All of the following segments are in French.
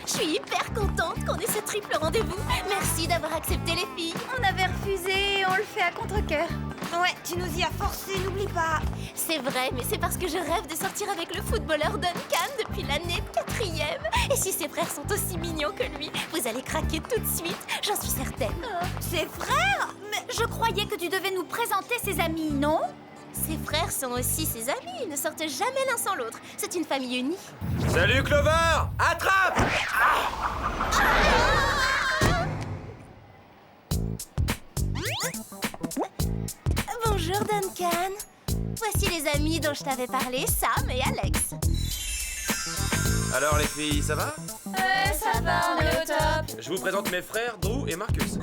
Je suis hyper contente qu'on ait ce triple rendez-vous. Merci d'avoir accepté les filles. On avait refusé, on le fait à contre-cœur. Ouais, tu nous y as forcé, n'oublie pas. C'est vrai, mais c'est parce que je rêve de sortir avec le footballeur Duncan depuis l'année de 4e. Et si ses frères sont aussi mignons que lui, vous allez craquer tout de suite, j'en suis certaine. Ses frères? Mais je croyais que tu devais nous présenter ses amis, non? Ses frères sont aussi ses amis, ils ne sortent jamais l'un sans l'autre. C'est une famille unie. Salut Clover! Attrape! Bonjour Duncan. Voici les amis dont je t'avais parlé, Sam et Alex. Alors les filles, ça va? Ça va, on est au top. Je vous présente mes frères Drew et Marcus.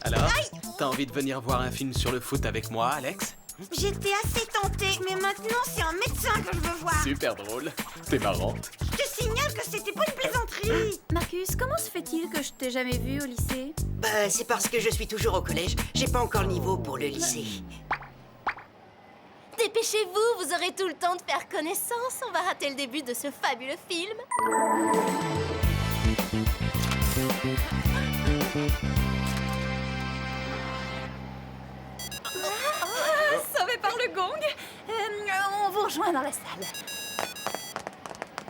Alors, t'as envie de venir voir un film sur le foot avec moi, Alex? J'étais assez tentée, mais maintenant c'est un médecin que je veux voir. Super drôle. T'es marrante. Je te signale que c'était pas une plaisanterie. Marcus, comment se fait-il que je t'ai jamais vu au lycée? Bah, c'est parce que je suis toujours au collège. J'ai pas encore le niveau pour le lycée. Dépêchez-vous, vous aurez tout le temps de faire connaissance. On va rater le début de ce fabuleux film. Sauvé par le gong. On vous rejoint dans la salle.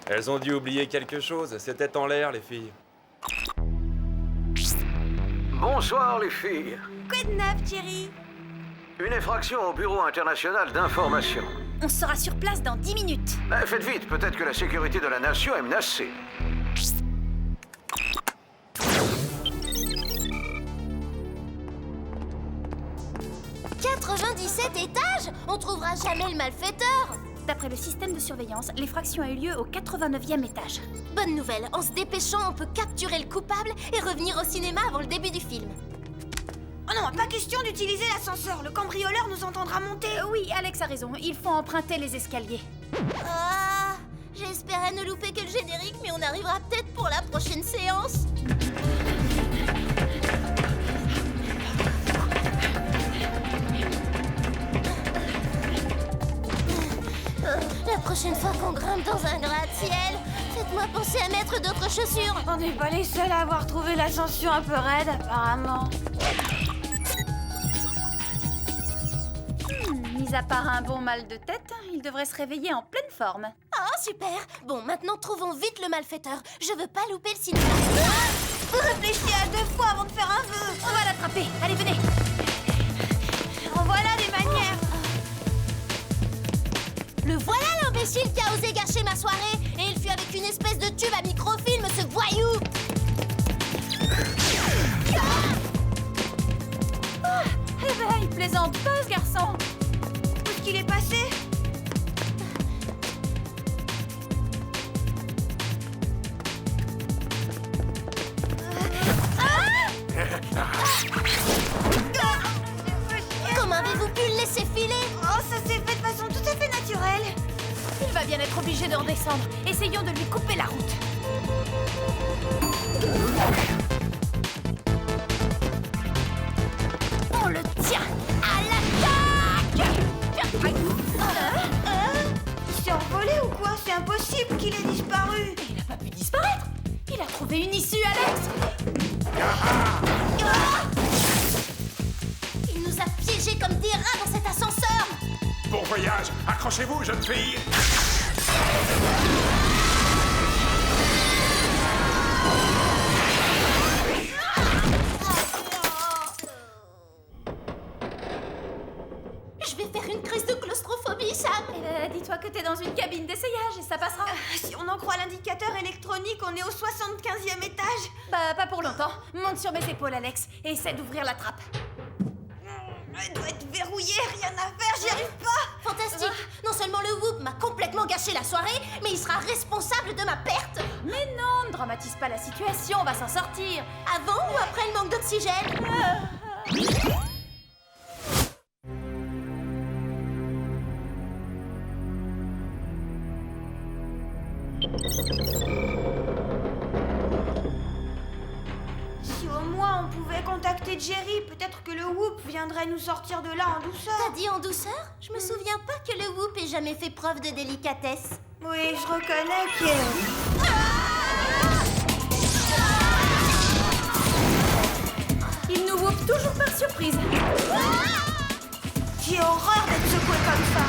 Elles ont dû oublier quelque chose, c'était en l'air les filles. Bonsoir les filles. Quoi de neuf, Thierry? Une infraction au Bureau international d'information. On sera sur place dans 10 minutes. Faites vite, peut-être que la sécurité de la nation est menacée. « 97 étages? On trouvera jamais le malfaiteur. D'après le système de surveillance, l'effraction a eu lieu au 89e étage. Bonne nouvelle, en se dépêchant, on peut capturer le coupable et revenir au cinéma avant le début du film. Oh non, pas question d'utiliser l'ascenseur. Le cambrioleur nous entendra monter. Oui, Alex a raison, il faut emprunter les escaliers. Ah, j'espérais ne louper que le générique, mais on arrivera peut-être pour la prochaine séance. La prochaine fois qu'on grimpe dans un gratte-ciel, faites-moi penser à mettre d'autres chaussures. On n'est pas les seuls à avoir trouvé l'ascension un peu raide, apparemment. Mis à part un bon mal de tête, il devrait se réveiller en pleine forme. Oh, super. Bon, maintenant, trouvons vite le malfaiteur. Je veux pas louper le cinéma. Réfléchis à 2 fois avant de faire un vœu. On va l'attraper. Allez, venez. En voilà des manières. Le voilà l'imbécile qui a osé gâcher ma soirée. Et il fut avec une espèce de tube à microfilm, ce voyou. Eh ben, il plaisante pas, ce garçon. Où est-ce qu'il est passé? Comment avez-vous pu le laisser filer? Oh, ça s'est fait de façon tout à fait naturelle. Il va bien être obligé de redescendre. Essayons de lui couper la route. On le tient à l'attaque! Il s'est envolé ou quoi? C'est impossible qu'il ait disparu. Il n'a pas pu disparaître. Il a trouvé une issue, Alex. Il nous a piégés comme des rats dans cet ascenseur. Bon voyage, accrochez-vous, jeune fille. Je vais faire une crise de claustrophobie, Sam. Dis-toi que t'es dans une cabine d'essayage et ça passera. Si on en croit l'indicateur électronique, on est au 75e étage. Bah, pas pour longtemps. Monte sur mes épaules, Alex, et essaie d'ouvrir la trappe. Elle doit être verrouillée, rien à faire, j'y arrive pas. Fantastique. Non seulement le Whoop m'a complètement gâché la soirée, mais il sera responsable de ma perte. Mais non, ne dramatise pas la situation, on va s'en sortir. Avant ou après le manque d'oxygène? Si au moins on pouvait contacter côté de Jerry. Peut-être que le Whoop viendrait nous sortir de là en douceur. T'as dit en douceur? Je me souviens pas que le Whoop ait jamais fait preuve de délicatesse. Oui, je reconnais que... Il nous whoop toujours par surprise. J'ai horreur d'être secoué comme ça.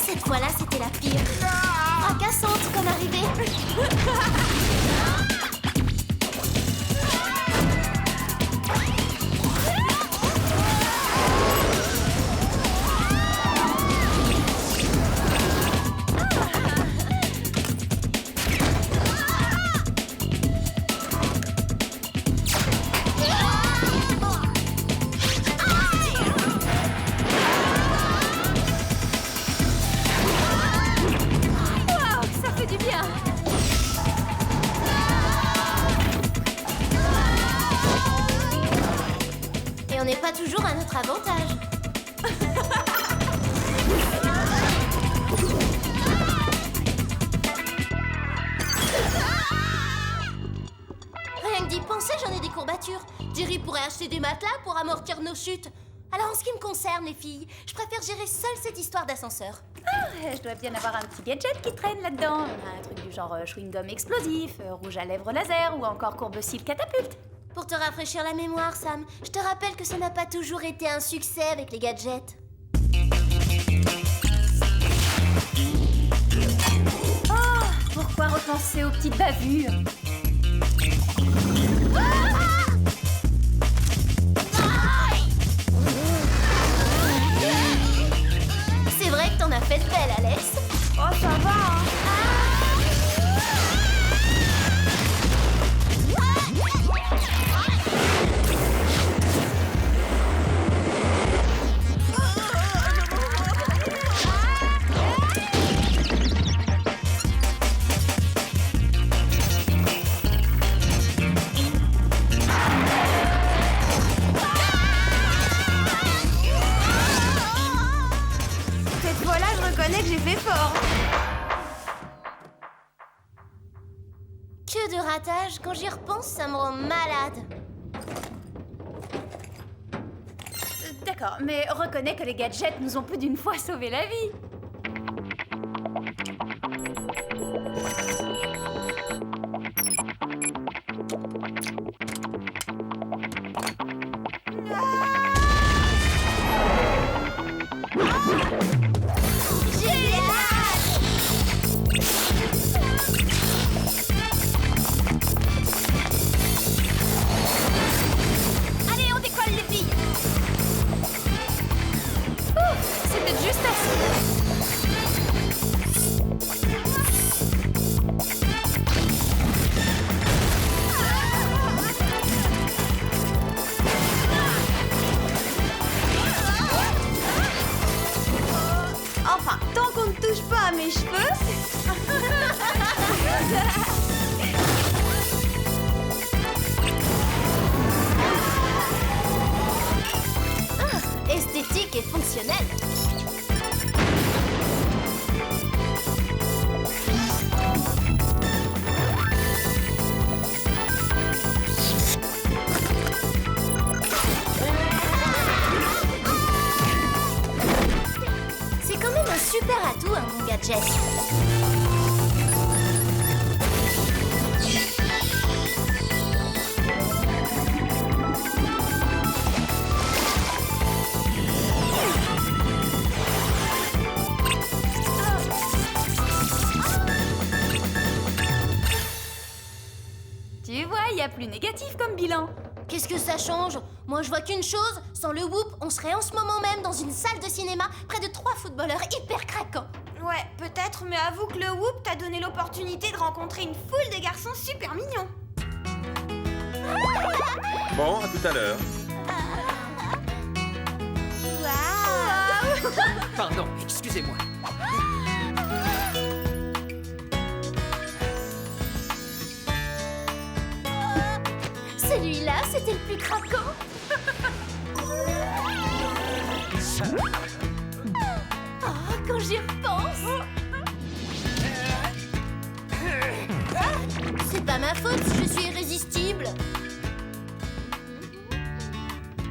Cette fois-là, c'était la pire. Fracassante comme arrivée. Waouh, ça fait du bien. Et on n'est pas toujours à notre avantage. Rien que d'y penser, j'en ai des courbatures. Jerry pourrait acheter des matelas pour amortir nos chutes. Alors en ce qui me concerne, les filles, je préfère gérer seule cette histoire d'ascenseur. Je dois bien avoir un petit gadget qui traîne là-dedans. Un truc du genre chewing-gum explosif, rouge à lèvres laser ou encore courbe-cils catapulte. Pour te rafraîchir la mémoire, Sam, je te rappelle que ça n'a pas toujours été un succès avec les gadgets. Oh, pourquoi repenser aux petites bavures? C'est vrai que t'en as fait de belles, Alex. Oh, ça va, hein. Cette fois-là, je reconnais que j'ai fait fort. Que de ratage, quand j'y repense, ça me rend malade. D'accord, mais reconnais que les gadgets nous ont plus d'une fois sauvé la vie. Allez, on décolle, les filles. C'était juste assez. Enfin, tant qu'on ne touche pas à mes cheveux... Esthétique et fonctionnelle. C'est quand même un super atout, un bon gadget. Tu vois, il y a plus négatif comme bilan. Qu'est-ce que ça change? Moi, je vois qu'une chose. Sans le Whoop, on serait en ce moment même dans une salle de cinéma près de 3 footballeurs hyper craquants. Ouais, peut-être, mais avoue que le Whoop t'a donné l'opportunité de rencontrer une foule de garçons super mignons. Bon, à tout à l'heure. Waouh! Pardon, excusez-moi. Celui-là, c'était le plus craquant. Oh, quand j'y repense. C'est pas ma faute si je suis irrésistible.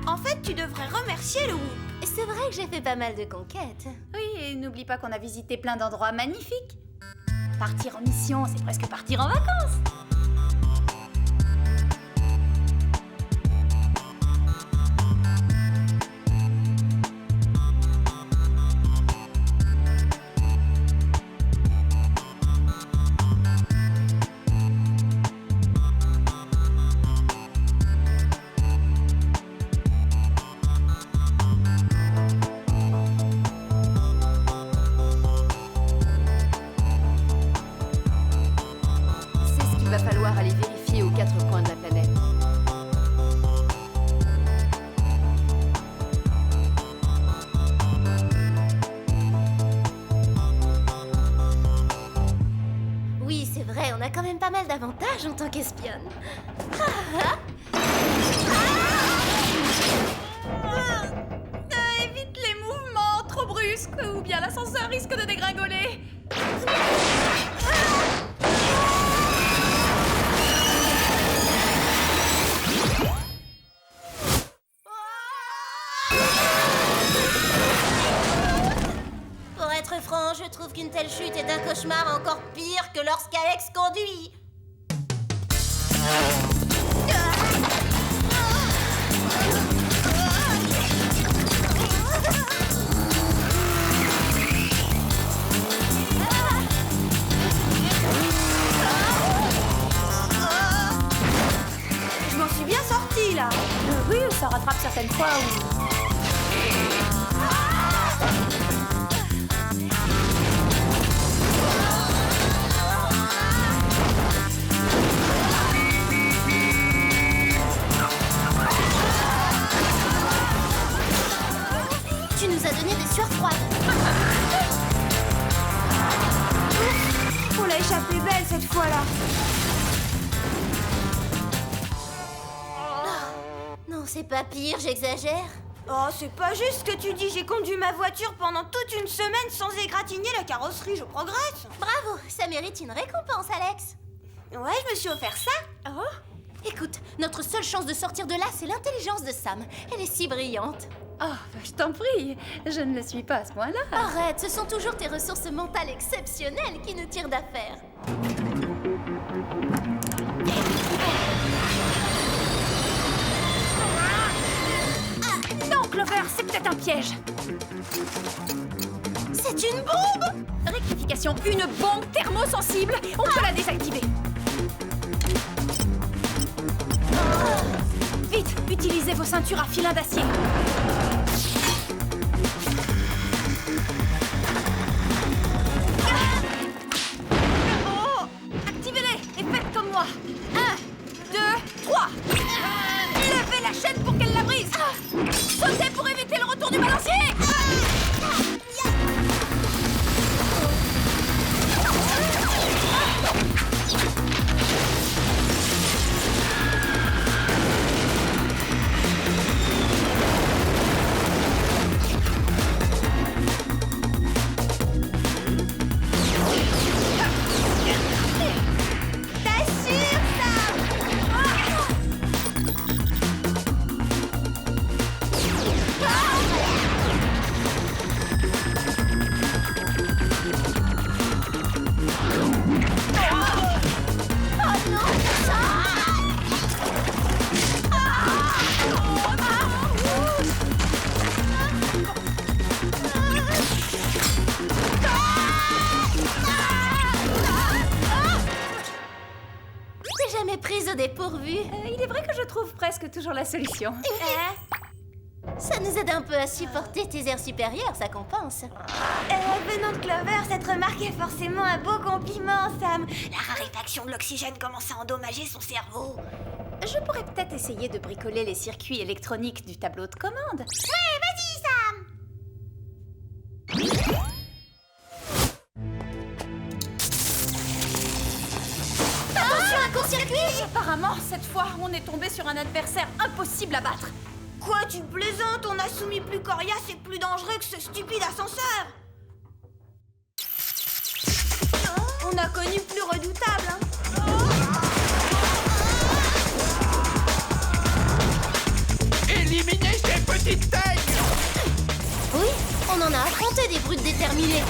En fait, tu devrais remercier le Whoop. C'est vrai que j'ai fait pas mal de conquêtes. Oui, et n'oublie pas qu'on a visité plein d'endroits magnifiques. Partir en mission, c'est presque partir en vacances. Il va falloir aller vérifier aux 4 coins de la planète. Oui, c'est vrai, on a quand même pas mal d'avantages en tant qu'espionne. Évite les mouvements trop brusques, ou bien l'ascenseur risque de dégringoler. Pour être franc, je trouve qu'une telle chute est un cauchemar encore pire que lorsqu'Alex conduit. Je m'en suis bien sortie là. Oui, ça rattrape certaines fois où... Tu nous as donné des sueurs froides. On l'a échappé belle cette fois-là. Non, c'est pas pire, j'exagère. Oh, c'est pas juste ce que tu dis. J'ai conduit ma voiture pendant toute une semaine sans égratigner la carrosserie. Je progresse. Bravo, ça mérite une récompense, Alex. Ouais, je me suis offert ça. Oh. Écoute, notre seule chance de sortir de là, c'est l'intelligence de Sam. Elle est si brillante. Oh, je t'en prie, je ne le suis pas à ce point-là. Arrête, ce sont toujours tes ressources mentales exceptionnelles qui nous tirent d'affaire. Non, Clover, c'est peut-être un piège. C'est une bombe! Rectification, une bombe thermosensible. On peut la désactiver. Vite, utilisez vos ceintures à filin d'acier. Activez-les et faites comme moi. 1, 2, 3. Levez la chaîne pour qu'elle la brise. Sautez pour éviter le retour du balancier. T'assures, Sam. T'es jamais prise au dépourvu. Il est vrai que je trouve presque toujours la solution. Ça nous aide un peu à supporter tes airs supérieurs, ça compense. Venant de Clover, cette remarque est forcément un beau compliment, Sam. La raréfaction de l'oxygène commence à endommager son cerveau. Je pourrais peut-être essayer de bricoler les circuits électroniques du tableau de commande. Ouais, vas-y, Sam. court-circuit! Apparemment, cette fois, on est tombé sur un adversaire impossible à battre. Quoi, tu plaisantes? On a soumis plus coriace et plus dangereux que ce stupide ascenseur. On a connu plus redoutable, hein. Éliminez ces petites têtes! Oui, on en a affronté des brutes déterminées.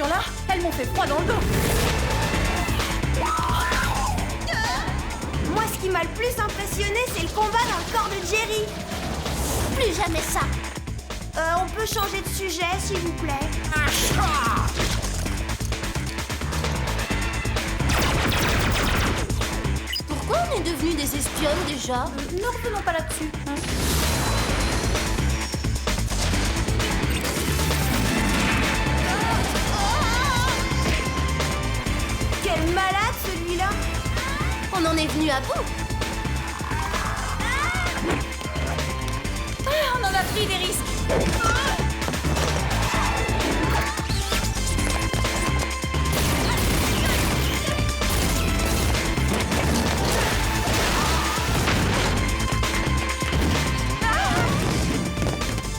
Là, elles m'ont fait froid dans le dos. Moi, ce qui m'a le plus impressionné, c'est le combat dans le corps de Jerry. Plus jamais ça. On peut changer de sujet, s'il vous plaît. Pourquoi on est devenus des espionnes déjà? Ne revenons pas là-dessus. Hein. Quel malade, celui-là. On en est venu à bout. Ah, on en a pris des risques.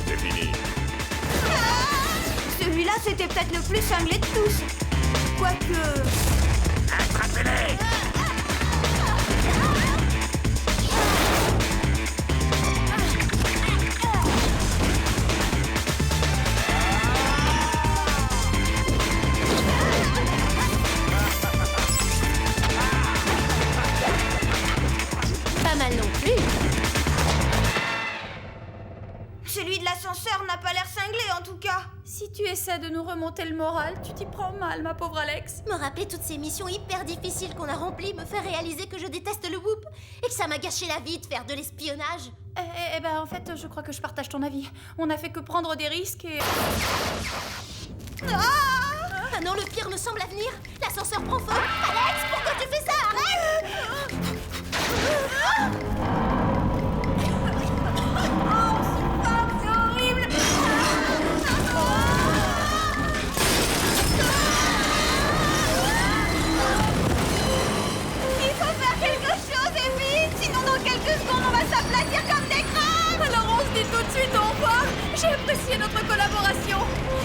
C'est fini. Celui-là, c'était peut-être le plus cinglé de tous. Quoique... Attrapez-les! Pas mal non plus. Celui de l'ascenseur n'a pas l'air cinglé, en tout cas. Si tu essaies de nous remonter le moral, tu t'y prends mal, ma pauvre Alex. Me rappeler toutes ces missions hyper difficiles qu'on a remplies me fait réaliser que je déteste le whoop et que ça m'a gâché la vie de faire de l'espionnage. Eh ben, en fait, je crois que je partage ton avis. On a fait que prendre des risques et... Ah non, le pire me semble à venir. L'ascenseur prend feu. Alex, pourquoi tu fais ça? Arrête! C'est horrible. Il faut faire quelque chose et vite, sinon dans quelques secondes on va s'aplatir comme des crabes. Alors on se dit tout de suite au revoir. J'ai apprécié notre collaboration.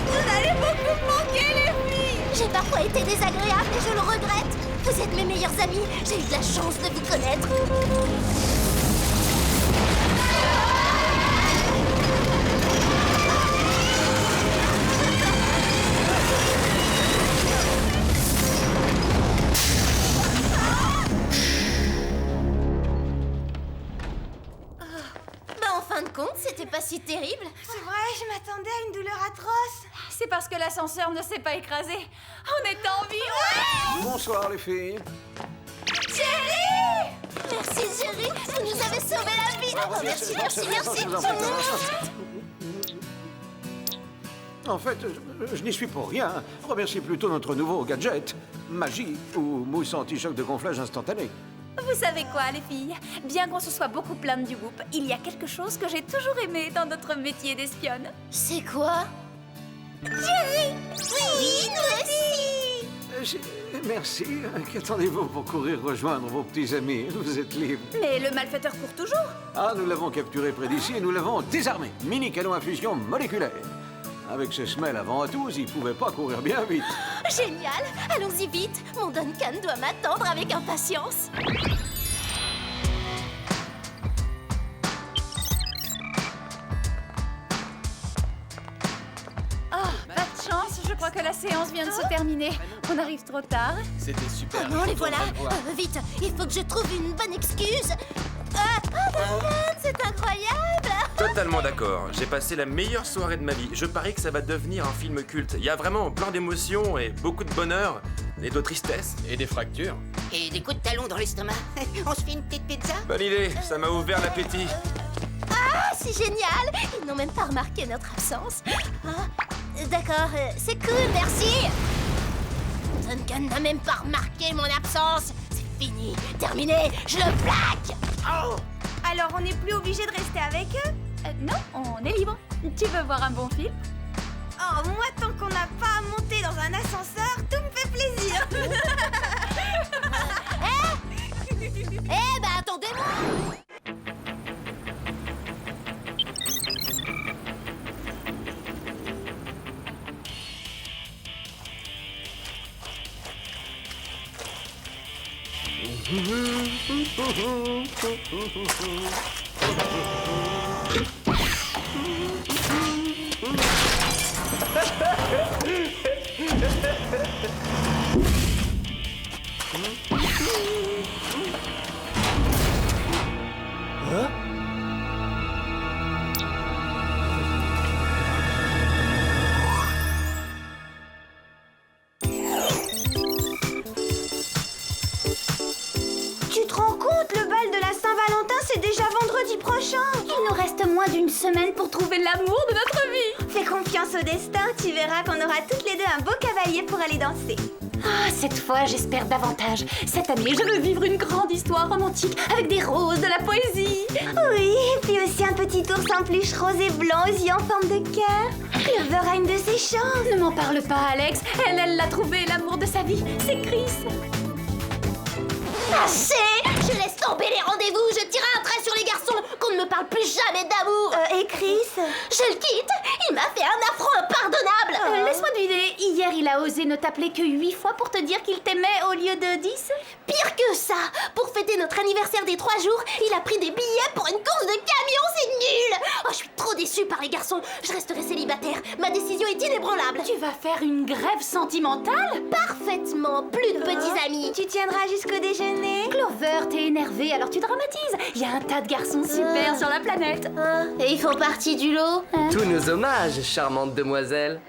Vous allez beaucoup me manquer, les filles. J'ai parfois été désagréable et je le regrette. Vous êtes mes meilleurs amis. J'ai eu de la chance de vous connaître. En fin de compte, c'était pas si terrible. C'est vrai, je m'attendais à une douleur atroce. C'est parce que l'ascenseur ne s'est pas écrasé. On est en vie. Ouais. Bonsoir les filles. Jerry! Merci Jerry, vous nous avez sauvé la vie. Oh, merci, merci. En fait, je n'y suis pour rien. Remerciez plutôt notre nouveau gadget, Magie ou mousse anti-choc de gonflage instantané. Vous savez quoi, les filles? Bien qu'on se soit beaucoup plaint du whoop, il y a quelque chose que j'ai toujours aimé dans notre métier d'espionne. C'est quoi? Jerry! Oui, nous aussi! Merci. Qu'attendez-vous pour courir rejoindre vos petits amis? Vous êtes libres. Mais le malfaiteur court toujours. Ah, nous l'avons capturé près d'ici et nous l'avons désarmé. Mini canon à fusion moléculaire. Avec ses semelles avant à tous, il pouvait pas courir bien vite. Génial! Allons-y vite! Mon Duncan doit m'attendre avec impatience. Ah, pas de chance, je crois que la séance vient de se terminer. On arrive trop tard. C'était super. Oh non, les voilà! Retourne la voir. Vite! Il faut que je trouve une bonne excuse! Duncan, c'est incroyable! totalement d'accord. J'ai passé la meilleure soirée de ma vie. Je parie que ça va devenir un film culte. Il y a vraiment plein d'émotions et beaucoup de bonheur et de tristesse. Et des fractures. Et des coups de talon dans l'estomac. On se fait une petite pizza? Bonne idée, ça m'a ouvert l'appétit. Ah, c'est génial! Ils n'ont même pas remarqué notre absence. Ah, d'accord, c'est cool, merci! Duncan n'a même pas remarqué mon absence. C'est fini, terminé, je le plaque! Oh! Alors on n'est plus obligé de rester avec eux? Non, on est libre. Tu veux voir un bon film? Oh, moi tant qu'on n'a pas à monter dans un ascenseur, tout me fait plaisir. Eh ben, attendez-moi! Tu te rends compte, le bal de la Saint-Valentin, c'est déjà vendredi prochain. Il nous reste moins d'une semaine pour trouver l'amour de notre vie. Fais confiance au destin, tu verras qu'on aura toutes les deux un beau cavalier pour aller danser. Ah, cette fois, j'espère davantage. Cette année, je veux vivre une grande histoire romantique avec des roses, de la poésie. Oui, et puis aussi un petit ours en peluche rose et blanc aux yeux en forme de cœur. Clover a une de ses chances. Ne m'en parle pas, Alex. Elle l'a trouvé, l'amour de sa vie. C'est Chris. Assez! Je laisse tomber les rendez-vous, je tire un trait sur les garçons, qu'on ne me parle plus jamais d'amour! Et Chris? Je le quitte! Il m'a fait un affront impardonnable! Laisse-moi deviner, hier il a osé ne t'appeler que 8 fois pour te dire qu'il t'aimait au lieu de 10? Pire que ça! Pour fêter notre anniversaire des 3 jours, il a pris des billets pour une course de camion, c'est nul! Oh, je suis trop déçue par les garçons, je resterai célibataire, ma décision est inébranlable! Tu vas faire une grève sentimentale? Parfaitement, plus de petits amis! Tu tiendras jusqu'au déjeuner? Clover, t'es énervée, alors tu dramatises. Il y a un tas de garçons super sur la planète. Et ils font partie du lot? Tous nos hommages, charmante demoiselle.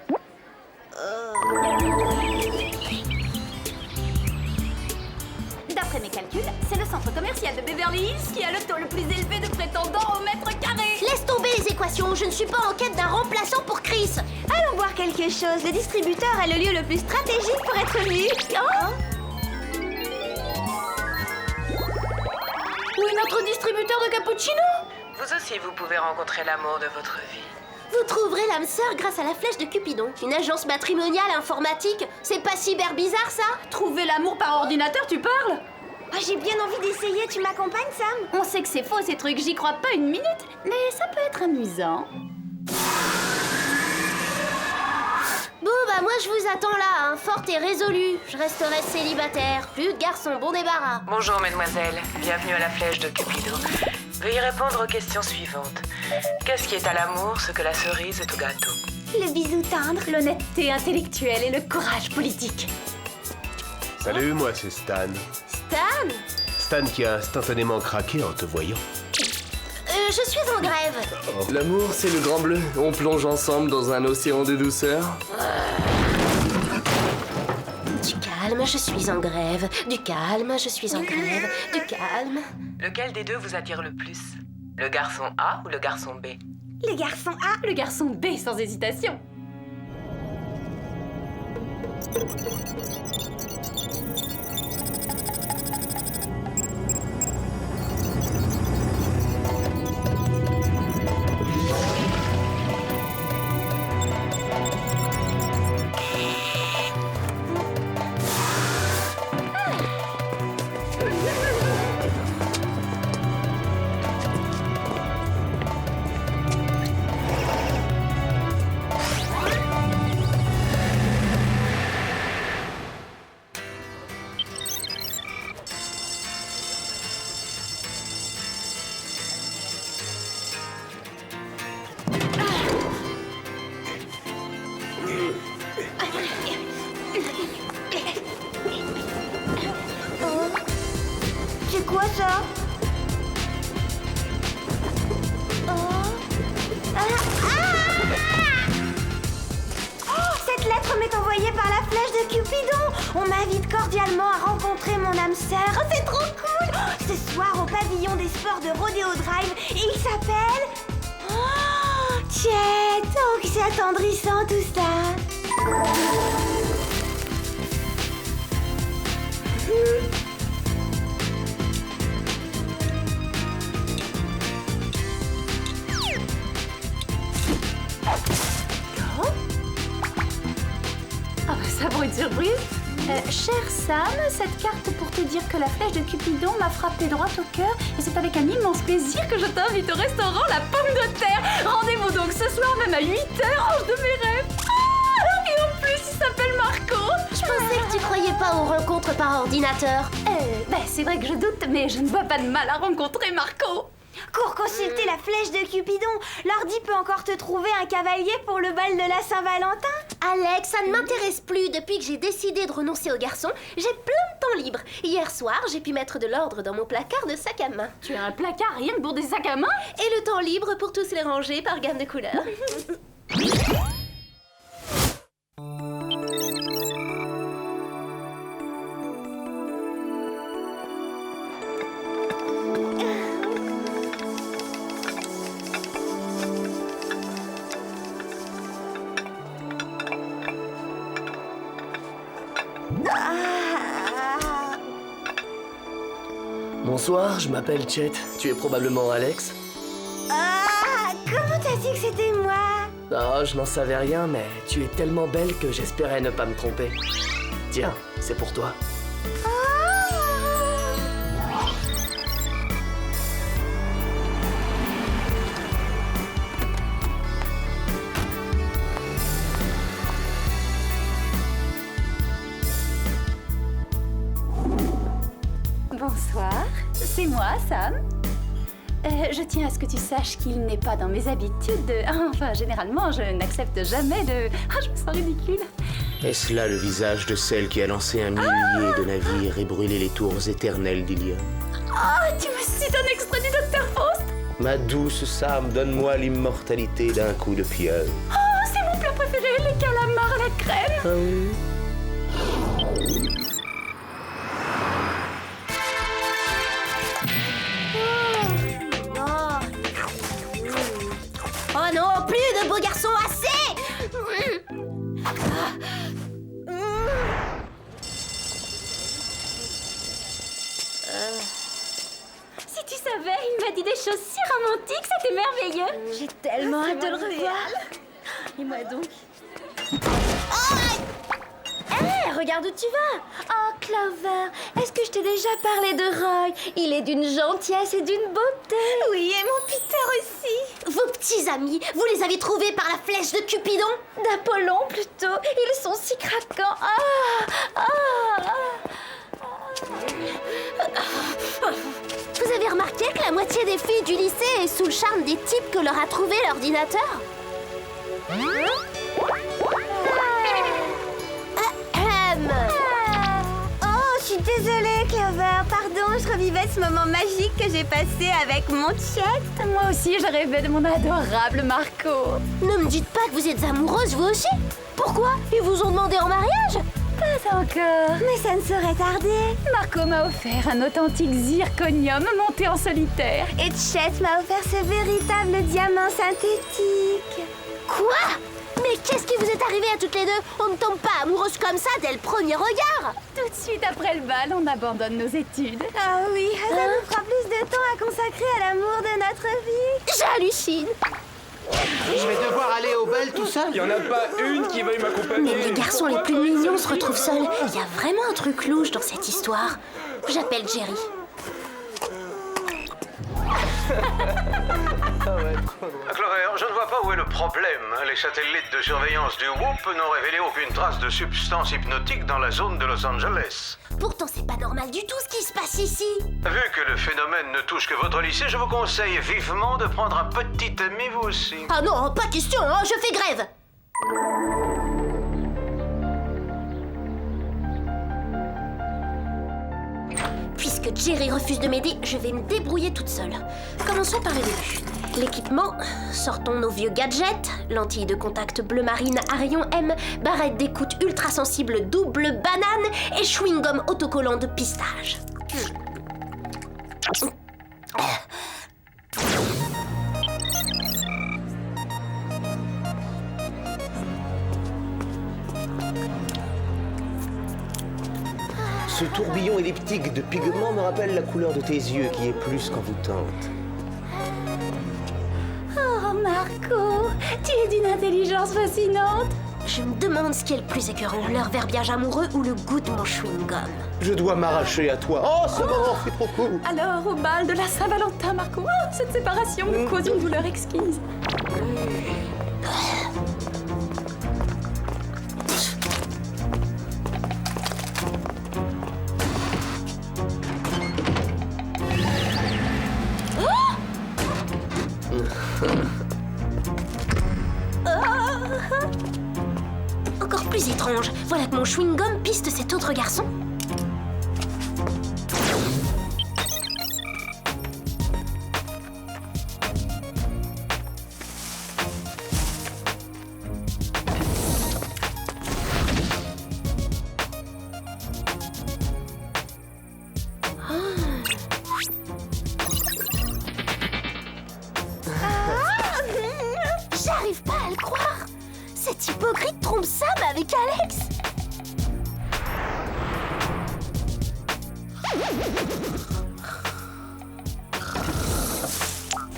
D'après mes calculs, c'est le centre commercial de Beverly Hills qui a le taux le plus élevé de prétendants au mètre carré. Laisse tomber les équations, je ne suis pas en quête d'un remplaçant pour Chris! Allons boire quelque chose. Le distributeur a le lieu le plus stratégique pour être vu. Oh! Où est notre distributeur de cappuccino? Vous aussi, vous pouvez rencontrer l'amour de votre vie. Vous trouverez l'âme sœur grâce à la flèche de Cupidon. Une agence matrimoniale informatique. C'est pas cyber bizarre, ça? Trouver l'amour par ordinateur, tu parles? Oh, j'ai bien envie d'essayer. Tu m'accompagnes, Sam? On sait que c'est faux ces trucs, j'y crois pas une minute. Mais ça peut être amusant. Bon, bah moi je vous attends là, hein, forte et résolue. Je resterai célibataire. Plus de garçons, bon débarras. Bonjour, mesdemoiselles. Bienvenue à la flèche de Cupido. Veuillez répondre aux questions suivantes. Qu'est-ce qui est à l'amour ce que la cerise est au gâteau? Le bisou tendre. L'honnêteté intellectuelle et le courage politique. Salut, moi c'est Stan. Stan? Stan qui a instantanément craqué en te voyant. Je suis en grève. L'amour, c'est le grand bleu. On plonge ensemble dans un océan de douceur. Du calme, je suis en grève. Du calme, je suis en grève. Du calme. Lequel des deux vous attire le plus? Le garçon A ou le garçon B? Le garçon A. Le garçon B, sans hésitation. cordialement à rencontrer mon âme sœur. Oh, c'est trop cool! Ce soir au pavillon des sports de Rodeo Drive, et il s'appelle... Oh, Chet! Oh, que c'est attendrissant tout ça! Ah bah ça pour une surprise. Cher Sam, cette carte pour te dire que la flèche de Cupidon m'a frappé droit au cœur et c'est avec un immense plaisir que je t'invite au restaurant La Pomme de Terre. Rendez-vous donc ce soir même à 8h, ange de mes rêves. Ah, et en plus il s'appelle Marco. Je pensais que tu croyais pas aux rencontres par ordinateur. C'est vrai que je doute, mais je ne vois pas de mal à rencontrer Marco. Cours consulter la flèche de Cupidon. L'ordi peut encore te trouver un cavalier pour le bal de la Saint-Valentin. Alex, ça ne m'intéresse plus. Depuis que j'ai décidé de renoncer aux garçons, j'ai plein de temps libre. Hier soir, j'ai pu mettre de l'ordre dans mon placard de sac à main. Tu as un placard rien que pour des sacs à main? Et le temps libre pour tous les ranger par gamme de couleurs. Bonsoir, je m'appelle Chet. Tu es probablement Alex? Ah, comment t'as dit que c'était moi? Ah, je n'en savais rien, mais tu es tellement belle que j'espérais ne pas me tromper. Tiens, c'est pour toi. Bonsoir, c'est moi, Sam. Je tiens à ce que tu saches qu'il n'est pas dans mes habitudes de... Enfin, généralement, je n'accepte jamais de... Ah, je me sens ridicule. Est-ce là le visage de celle qui a lancé un millier de navires et brûlé les tours éternelles d'Ilion? Oh, tu me cites un extrait du Dr Faust? Ma douce Sam, donne-moi l'immortalité d'un coup de pieuvre. Oh, c'est mon plat préféré, les calamars à la crème. Ah oui? Oh non, plus de beaux garçons, assez! Si tu savais, il m'a dit des choses si romantiques, c'était merveilleux. J'ai tellement hâte de le revoir. Et moi donc? Regarde où tu vas! Oh, Clover, est-ce que je t'ai déjà parlé de Roy? Il est d'une gentillesse et d'une beauté. Oui, et mon Peter aussi. Vos petits amis, vous les avez trouvés par la flèche de Cupidon? D'Apollon, plutôt. Ils sont si craquants. Vous avez remarqué que la moitié des filles du lycée est sous le charme des types que leur a trouvé l'ordinateur? Oh, je suis désolée, Clover. Pardon, je revivais ce moment magique que j'ai passé avec mon Chet. Moi aussi, je rêvais de mon adorable Marco. Ne me dites pas que vous êtes amoureuse, vous aussi? Pourquoi? Ils vous ont demandé en mariage? Pas encore. Mais ça ne saurait tarder. Marco m'a offert un authentique zirconium monté en solitaire. Et Chet m'a offert ce véritable diamant synthétique. Quoi? Mais qu'est-ce qui vous est arrivé à toutes les deux? On ne tombe pas amoureuse comme ça dès le premier regard. Tout de suite après le bal, on abandonne nos études. Ah oui, ça nous fera plus de temps à consacrer à l'amour de notre vie. J'hallucine. Je vais devoir aller au bal tout seul. Il y en a pas une qui veuille m'accompagner. Mais les garçons les plus mignons se retrouvent seuls. Il y a vraiment un truc louche dans cette histoire. J'appelle Jerry. Clover, je ne vois pas où est le problème. Les satellites de surveillance du WHOOP n'ont révélé aucune trace de substance hypnotique dans la zone de Los Angeles. Pourtant, c'est pas normal du tout ce qui se passe ici. Vu que le phénomène ne touche que votre lycée, je vous conseille vivement de prendre un petit ami vous aussi. Ah non, pas question, hein, je fais grève. Puisque Jerry refuse de m'aider, je vais me débrouiller toute seule. Commençons par le début. L'équipement, sortons nos vieux gadgets, lentilles de contact bleu marine à rayon M, barrette d'écoute ultra sensible double banane et chewing-gum autocollant de pistache. Ce tourbillon elliptique de pigments me rappelle la couleur de tes yeux qui est plus qu'envoûtante. Oh, Marco, tu es d'une intelligence fascinante. Je me demande ce qui est le plus écœurant, leur verbiage amoureux ou le goût de mon chewing-gum. Je dois m'arracher à toi. Oh, ce moment fait trop cool. Alors, au bal de la Saint-Valentin, Marco, oh, cette séparation me cause une douleur exquise. Encore plus étrange, voilà que mon chewing-gum piste cet autre garçon. J'arrive pas à le croire. Cet hypocrite trompe Sam avec Alex.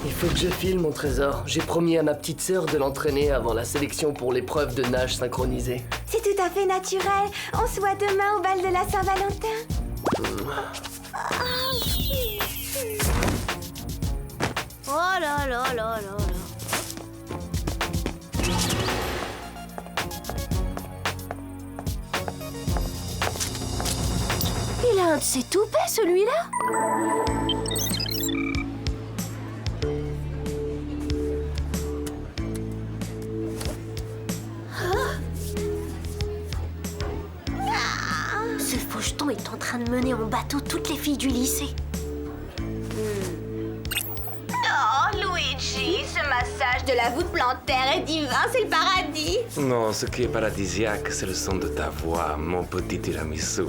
Il faut que je filme, mon trésor. J'ai promis à ma petite sœur de l'entraîner avant la sélection pour l'épreuve de nage synchronisée. C'est tout à fait naturel. On se voit demain au bal de la Saint-Valentin. Oh là là là là là. Il a un de ses toupets, celui-là. Ce faucheton est en train de mener en bateau toutes les filles du lycée. Oh, Luigi, ce massage de la voûte plantaire est divin, c'est le paradis. Non, ce qui est paradisiaque, c'est le son de ta voix, mon petit tiramisu.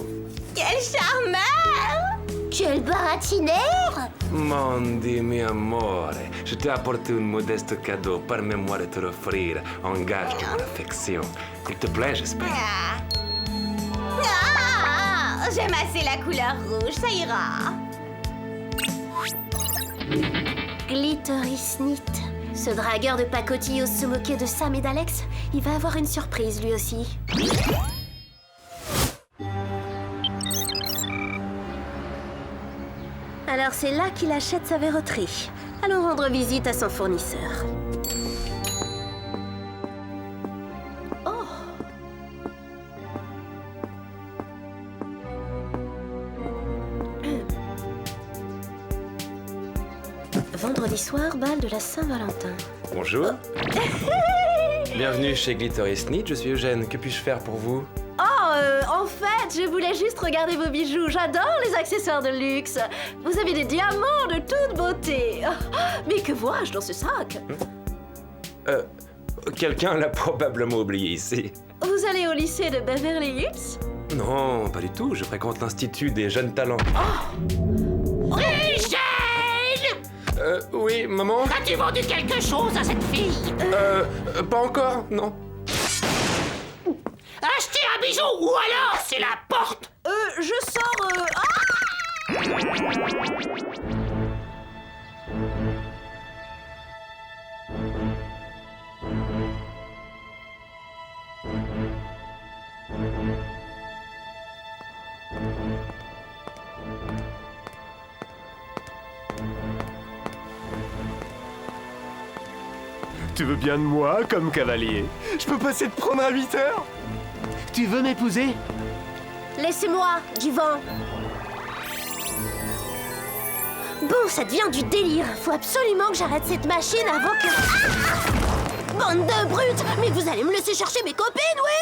Quel charmeur! Quel baratinaire! Mon Dio mio amore, je t'ai apporté un modeste cadeau. Permets-moi de te l'offrir en gage de mon affection. Il te plaît, j'espère? J'aime assez la couleur rouge, ça ira. Glittery Snit. Ce dragueur de pacotille ose se moquer de Sam et d'Alex. Il va avoir une surprise, lui aussi. Alors c'est là qu'il achète sa verroterie. Allons rendre visite à son fournisseur. Oh! Vendredi soir, bal de la Saint-Valentin. Bonjour. Bienvenue chez Glittery Snit, je suis Eugène. Que puis-je faire pour vous? En fait, je voulais juste regarder vos bijoux. J'adore les accessoires de luxe. Vous avez des diamants de toute beauté. Mais que vois-je dans ce sac? Quelqu'un l'a probablement oublié ici. Vous allez au lycée de Beverly Hills? Non, pas du tout. Je fréquente l'Institut des jeunes talents. Eugène! Oui, maman? As-tu vendu quelque chose à cette fille? Pas encore, non. Acheter un bijou ou alors c'est la porte! Je sors... Tu veux bien de moi comme cavalier? Je peux passer te prendre à 8 heures? Tu veux m'épouser? Laissez-moi, du vent. Bon, ça devient du délire. Faut absolument que j'arrête cette machine avant que... Bande de brutes! Mais vous allez me laisser chercher mes copines, oui?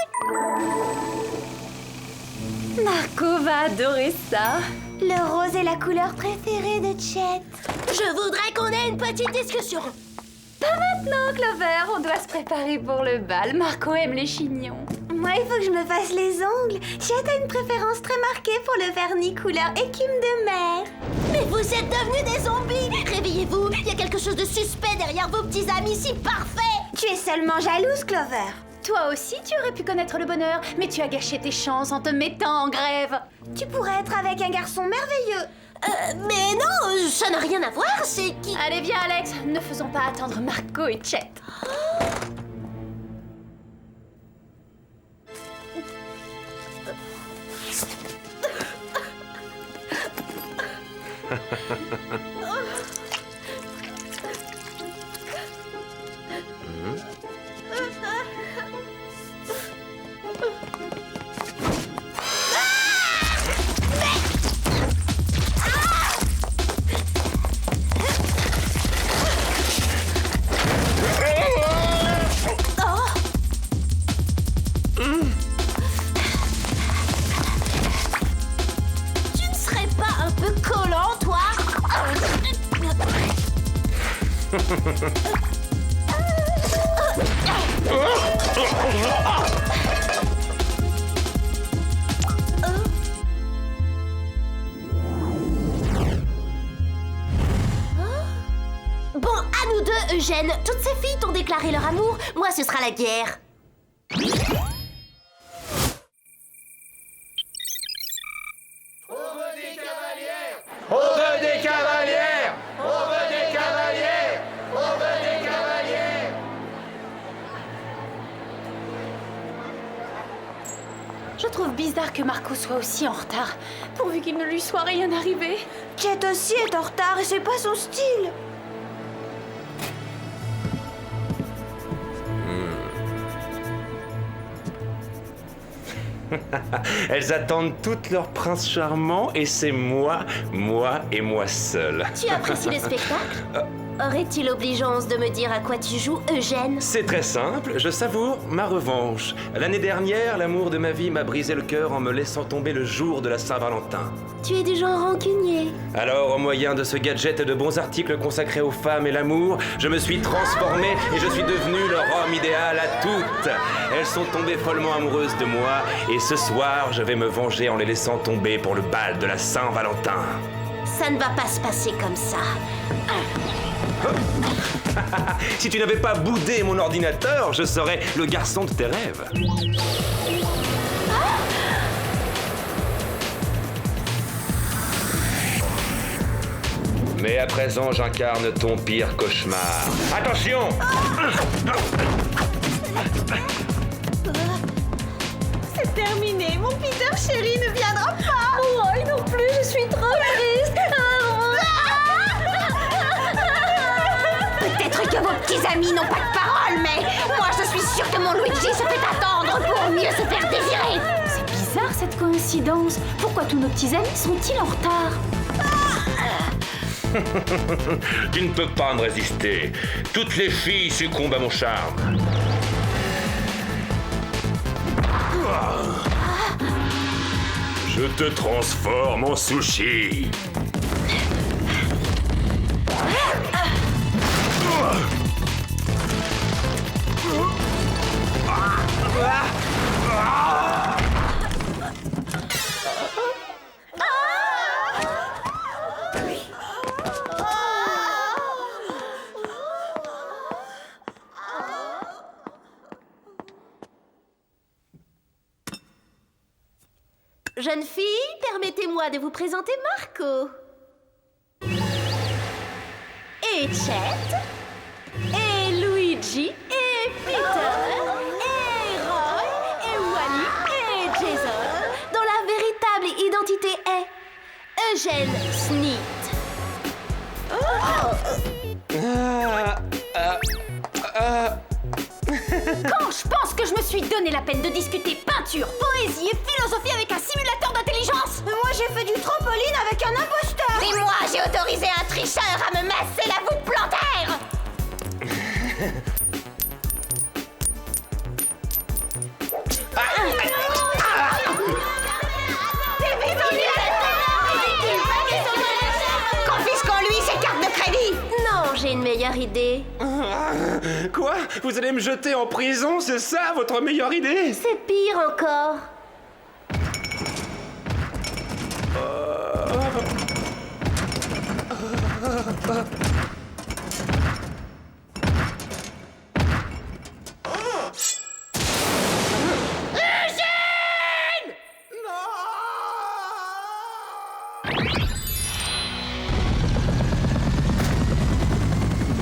Marco va adorer ça. Le rose est la couleur préférée de Chet. Je voudrais qu'on ait une petite discussion. Pas maintenant, Clover. On doit se préparer pour le bal. Marco aime les chignons. Moi, il faut que je me fasse les ongles. Chet a une préférence très marquée pour le vernis couleur écume de mer. Mais vous êtes devenus des zombies! Réveillez-vous, il y a quelque chose de suspect derrière vos petits amis si parfaits! Tu es seulement jalouse, Clover. Toi aussi, tu aurais pu connaître le bonheur, mais tu as gâché tes chances en te mettant en grève. Tu pourrais être avec un garçon merveilleux. Mais non, ça n'a rien à voir, c'est qui... Allez, viens, Alex, ne faisons pas attendre Marco et Chet. Tu ne serais pas un peu collant, toi? Bon, à nous deux, Eugène. Toutes ces filles t'ont déclaré leur amour. Moi, ce sera la guerre. On veut des cavalières! On veut des cavalières! On veut des cavalières! Je trouve bizarre que Marco soit aussi en retard, pourvu qu'il ne lui soit rien arrivé. Chet aussi est en retard et c'est pas son style. Elles attendent toutes leur prince charmant et c'est moi et moi seul. Tu apprécies le spectacle? Aurait-il obligeance de me dire à quoi tu joues, Eugène? C'est très simple, je savoure ma revanche. L'année dernière, l'amour de ma vie m'a brisé le cœur en me laissant tomber le jour de la Saint-Valentin. Tu es du genre rancunier. Alors, au moyen de ce gadget et de bons articles consacrés aux femmes et l'amour, je me suis transformé et je suis devenu leur homme idéal à toutes. Elles sont tombées follement amoureuses de moi et ce soir, je vais me venger en les laissant tomber pour le bal de la Saint-Valentin. Ça ne va pas se passer comme ça. Si tu n'avais pas boudé mon ordinateur, je serais le garçon de tes rêves. Mais à présent, j'incarne ton pire cauchemar. Attention! C'est terminé, mon Peter chéri ne viendra pas. Roy non plus, je suis trop triste. Peut-être que vos petits amis n'ont pas de parole, mais moi je suis sûre que mon Luigi se fait attendre pour mieux se faire désirer. C'est bizarre cette coïncidence. Pourquoi tous nos petits amis sont-ils en retard? Tu ne peux pas me résister. Toutes les filles succombent à mon charme. Je te transforme en sushi. Jeune fille, permettez-moi de vous présenter Marco. Et Chet. Et Luigi. Et Peter. Et Roy. Et Wally. Et Jason. Dont la véritable identité est Eugène Sneed. Quand je pense que je me suis donné la peine de discuter peinture, poésie et philosophie avec un simulateur d'intelligence. Moi j'ai fait du trampoline avec un imposteur. Et moi j'ai autorisé un tricheur à me masser la voûte plantaire. Confisquons-lui ses cartes de crédit. Non, j'ai une meilleure idée. Quoi? Vous allez me jeter en prison, c'est ça votre meilleure idée? C'est pire encore.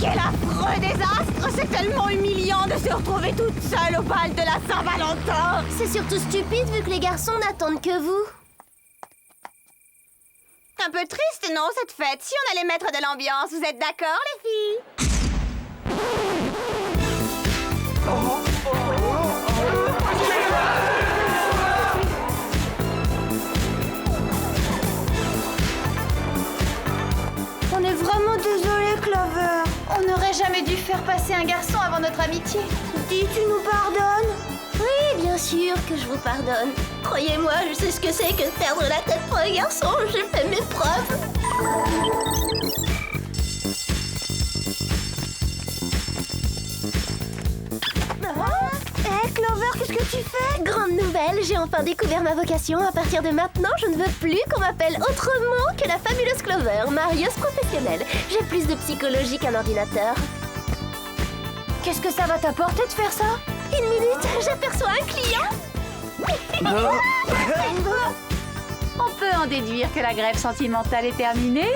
Quel affreux désastre! C'est tellement humiliant de se retrouver toute seule au bal de la Saint-Valentin! C'est surtout stupide vu que les garçons n'attendent que vous. Un peu triste, non, cette fête? Si on allait mettre de l'ambiance, vous êtes d'accord, les filles? On est vraiment désolé, Clover. On n'aurait jamais dû faire passer un garçon avant notre amitié. Dis, tu nous pardonnes? Oui, bien sûr que je vous pardonne. Croyez-moi, je sais ce que c'est que de perdre la tête pour un garçon. J'ai fait mes preuves. Hé, Clover, qu'est-ce que tu fais? Grande nouvelle, j'ai enfin découvert ma vocation. À partir de maintenant, je ne veux plus qu'on m'appelle autrement que la fabuleuse Clover, marieuse professionnelle. J'ai plus de psychologie qu'un ordinateur. Qu'est-ce que ça va t'apporter de faire ça? Une minute, j'aperçois un client. On peut en déduire que la grève sentimentale est terminée.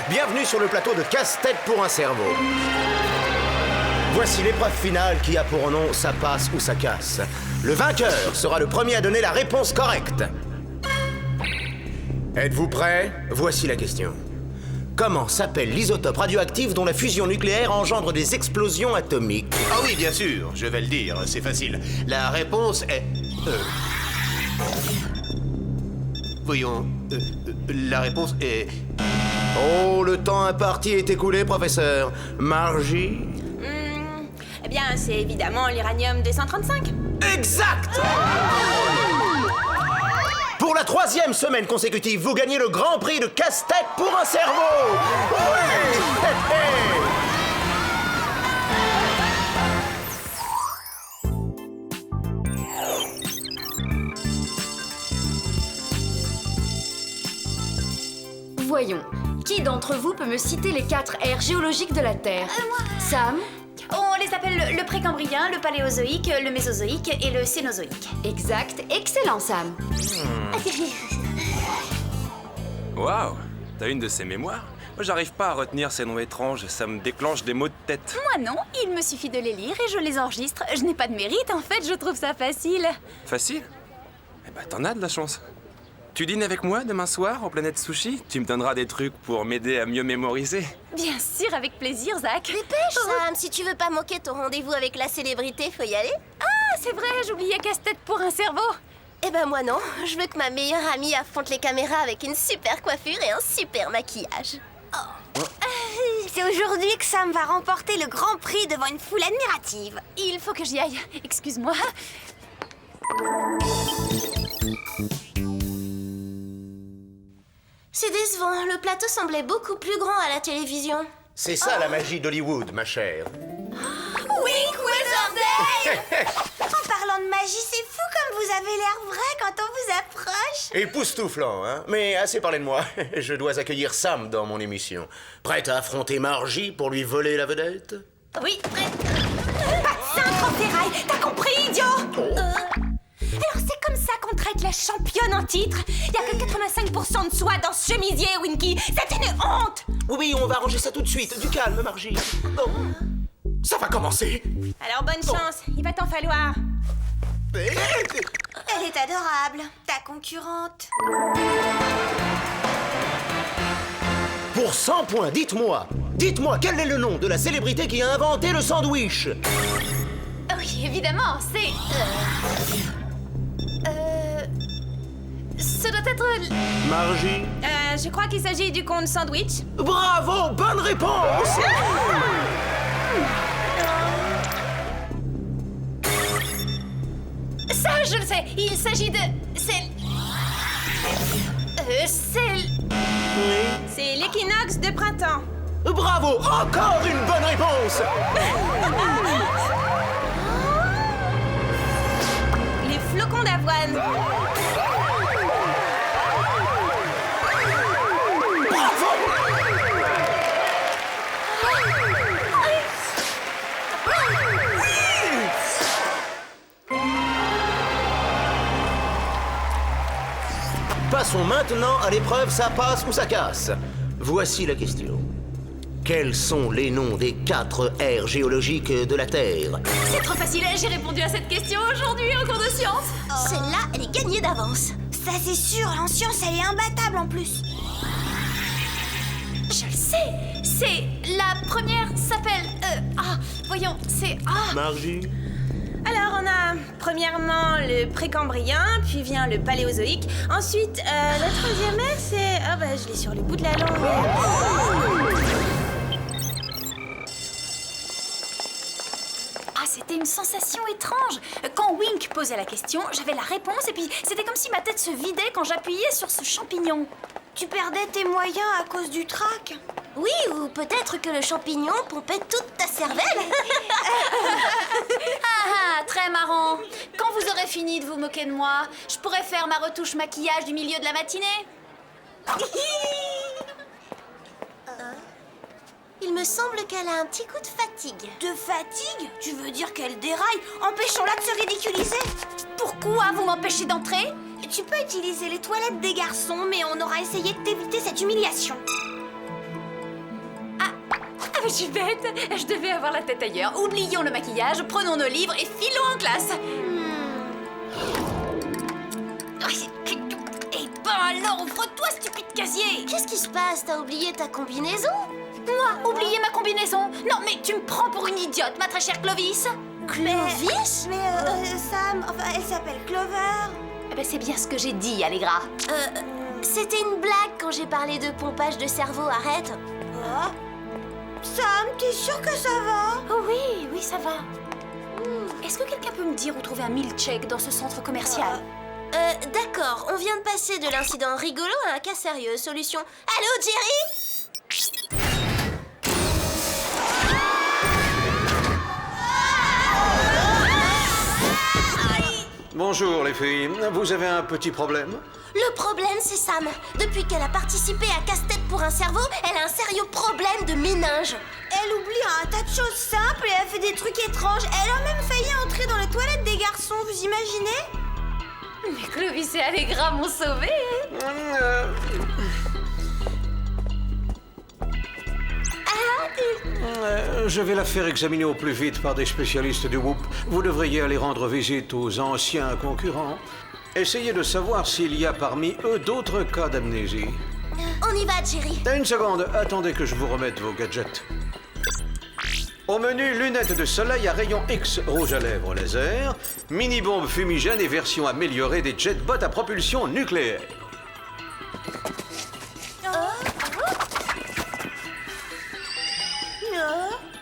Bienvenue sur le plateau de Casse-Tête pour un cerveau. Voici l'épreuve finale qui a pour nom Ça passe ou ça casse. Le vainqueur sera le premier à donner la réponse correcte. Êtes-vous prêts? Voici la question. Comment s'appelle l'isotope radioactif dont la fusion nucléaire engendre des explosions atomiques? Ah oui, bien sûr, je vais le dire, c'est facile. La réponse est... Voyons, la réponse est... Oh, le temps imparti est écoulé, professeur. Margie? Eh bien, c'est évidemment l'uranium 235. Exact! Pour la 3e semaine consécutive, vous gagnez le Grand Prix de Casse-Tête pour un cerveau! Oui! Voyons, qui d'entre vous peut me citer les 4 ères géologiques de la Terre? Sam? On les appelle le précambrien, le paléozoïque, le mésozoïque et le cénozoïque. Exact, excellent Sam. Waouh, t'as une de ces mémoires? Moi, j'arrive pas à retenir ces noms étranges, ça me déclenche des maux de tête. Moi non, il me suffit de les lire et je les enregistre. Je n'ai pas de mérite, en fait, je trouve ça facile. Facile? Eh ben, t'en as de la chance. Tu dînes avec moi demain soir au Planète Sushi? Tu me donneras des trucs pour m'aider à mieux mémoriser. Bien sûr, avec plaisir, Zach. Dépêche, Sam, si tu veux pas manquer ton rendez-vous avec la célébrité, faut y aller. Ah, c'est vrai, j'oubliais Casse-Tête pour un cerveau. Eh ben moi non, je veux que ma meilleure amie affronte les caméras avec une super coiffure et un super maquillage. C'est aujourd'hui que Sam va remporter le Grand Prix devant une foule admirative. Il faut que j'y aille. Excuse-moi. C'est décevant, le plateau semblait beaucoup plus grand à la télévision. C'est ça la magie d'Hollywood, ma chère. Wink Wizardale! En parlant de magie, c'est fou comme vous avez l'air vrai quand on vous approche. Époustouflant, hein? Mais assez parlé de moi. Je dois accueillir Sam dans mon émission. Prête à affronter Margie pour lui voler la vedette? Oui, prête. Pas de cintre en ferraille, t'as compris, idiot? Alors c'est comme ça qu'on traite la championne en titre? Y'a que 85% de soie dans ce chemisier, Winky. C'est une honte! Oui, on va arranger ça tout de suite. Du calme, Margie. Bon, ça va commencer. Alors bonne chance, il va t'en falloir. Elle est adorable, ta concurrente. Pour 100 points, dites-moi quel est le nom de la célébrité qui a inventé le sandwich? Oui, évidemment, c'est... Ce doit être... Margie? Je crois qu'il s'agit du conte sandwich. Bravo, bonne réponse! Ça, je le sais. Il s'agit de... C'est... C'est l'équinoxe de printemps. Bravo, encore une bonne réponse! Les flocons d'avoine. Passons maintenant à l'épreuve ça passe ou ça casse. Voici la question. Quels sont les noms des 4 aires géologiques de la Terre? C'est trop facile, j'ai répondu à cette question aujourd'hui en cours de sciences. Celle-là, elle est gagnée d'avance. Ça c'est sûr, en science elle est imbattable en plus. Je le sais. C'est... La première s'appelle... voyons, c'est... Margie? Alors on a premièrement le précambrien, puis vient le paléozoïque. Ensuite, la troisième ère c'est... Ah bah je l'ai sur le bout de la langue. C'était une sensation étrange. Quand Wink posait la question, j'avais la réponse et puis c'était comme si ma tête se vidait quand j'appuyais sur ce champignon. Tu perdais tes moyens à cause du trac? Oui, ou peut-être que le champignon pompait toute ta cervelle. Très marrant. Quand vous aurez fini de vous moquer de moi, je pourrais faire ma retouche maquillage du milieu de la matinée. Il me semble qu'elle a un petit coup de fatigue. De fatigue? Tu veux dire qu'elle déraille? Empêchons-la de se ridiculiser. Pourquoi vous m'empêchez d'entrer? Tu peux utiliser les toilettes des garçons, mais on aura essayé de t'éviter cette humiliation. Je suis bête. Je devais avoir la tête ailleurs. Oublions le maquillage, prenons nos livres et filons en classe. Eh ben alors, ouvre-toi, stupide casier. Qu'est-ce qui se passe? T'as oublié ta combinaison? Moi, oublier ma combinaison? Non, mais tu me prends pour une idiote, ma très chère Clovis. Clovis? Mais Sam, enfin, elle s'appelle Clover. Eh ben, c'est bien ce que j'ai dit, Allegra. C'était une blague quand j'ai parlé de pompage de cerveau, arrête. Oh. Sam, t'es sûr que ça va? Oh oui, ça va. Est-ce que quelqu'un peut me dire où trouver un milkshake dans ce centre commercial? D'accord, on vient de passer de l'incident rigolo à un cas sérieux. Solution. Allô, Jerry? Bonjour les filles, vous avez un petit problème? Le problème, c'est Sam. Depuis qu'elle a participé à Casse-Tête pour un cerveau, elle a un sérieux problème de méninge. Elle oublie un tas de choses simples et elle fait des trucs étranges. Elle a même failli entrer dans les toilettes des garçons, vous imaginez? Mais Clovis et Allegra m'ont sauvée. Je vais la faire examiner au plus vite par des spécialistes du Whoop. Vous devriez aller rendre visite aux anciens concurrents. Essayez de savoir s'il y a parmi eux d'autres cas d'amnésie. On y va, Jerry. Une seconde, attendez que je vous remette vos gadgets. Au menu, lunettes de soleil à rayon X, rouge à lèvres laser, mini-bombe fumigène et version améliorée des jetbots à propulsion nucléaire.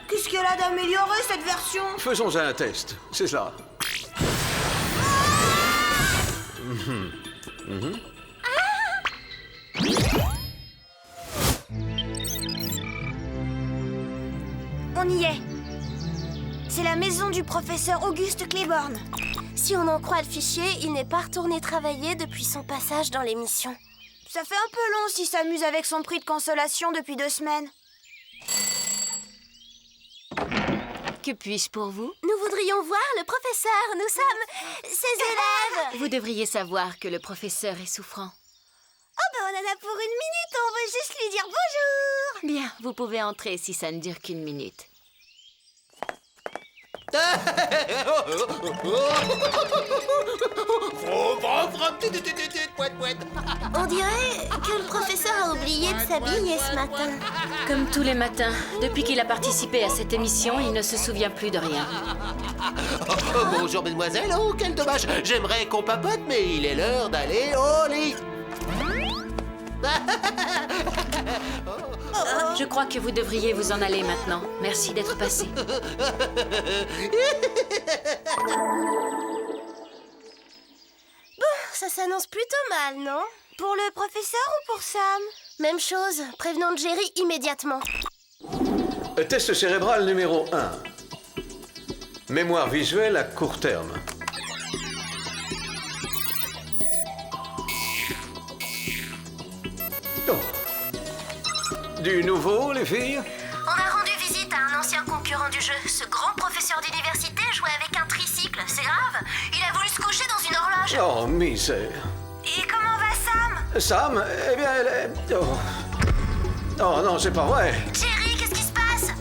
Qu'est-ce qu'elle a d'amélioré, cette version? Faisons un test, c'est ça. On y est. C'est la maison du professeur Auguste Claiborne. Si on en croit le fichier, il n'est pas retourné travailler depuis son passage dans l'émission. Ça fait un peu long s'il s'amuse avec son prix de consolation depuis 2 semaines. Que puis-je pour vous? Nous voudrions voir le professeur. Nous sommes ses élèves. Vous devriez savoir que le professeur est souffrant. Oh ben on en a pour 1 minute, on veut juste lui dire bonjour. Bien, vous pouvez entrer si ça ne dure qu'1 minute. On dirait que le professeur a oublié de s'habiller ce matin. Comme tous les matins, depuis qu'il a participé à cette émission, il ne se souvient plus de rien. Bonjour mesdemoiselles, oh quel dommage. J'aimerais qu'on papote, mais il est l'heure d'aller au lit. Je crois que vous devriez vous en aller maintenant. Merci d'être passé. Bon, ça s'annonce plutôt mal, non? Pour le professeur ou pour Sam? Même chose, prévenons Jerry immédiatement. Test cérébral numéro 1. Mémoire visuelle à court terme. Oh. Du nouveau, les filles? On a rendu visite à un ancien concurrent du jeu. Ce grand professeur d'université jouait avec un tricycle. C'est grave. Il a voulu se coucher dans une horloge. Oh, misère. Et comment va Sam? Sam, eh bien, elle est... Oh, oh non, c'est pas vrai. Jerry, qu'est-ce qui se passe?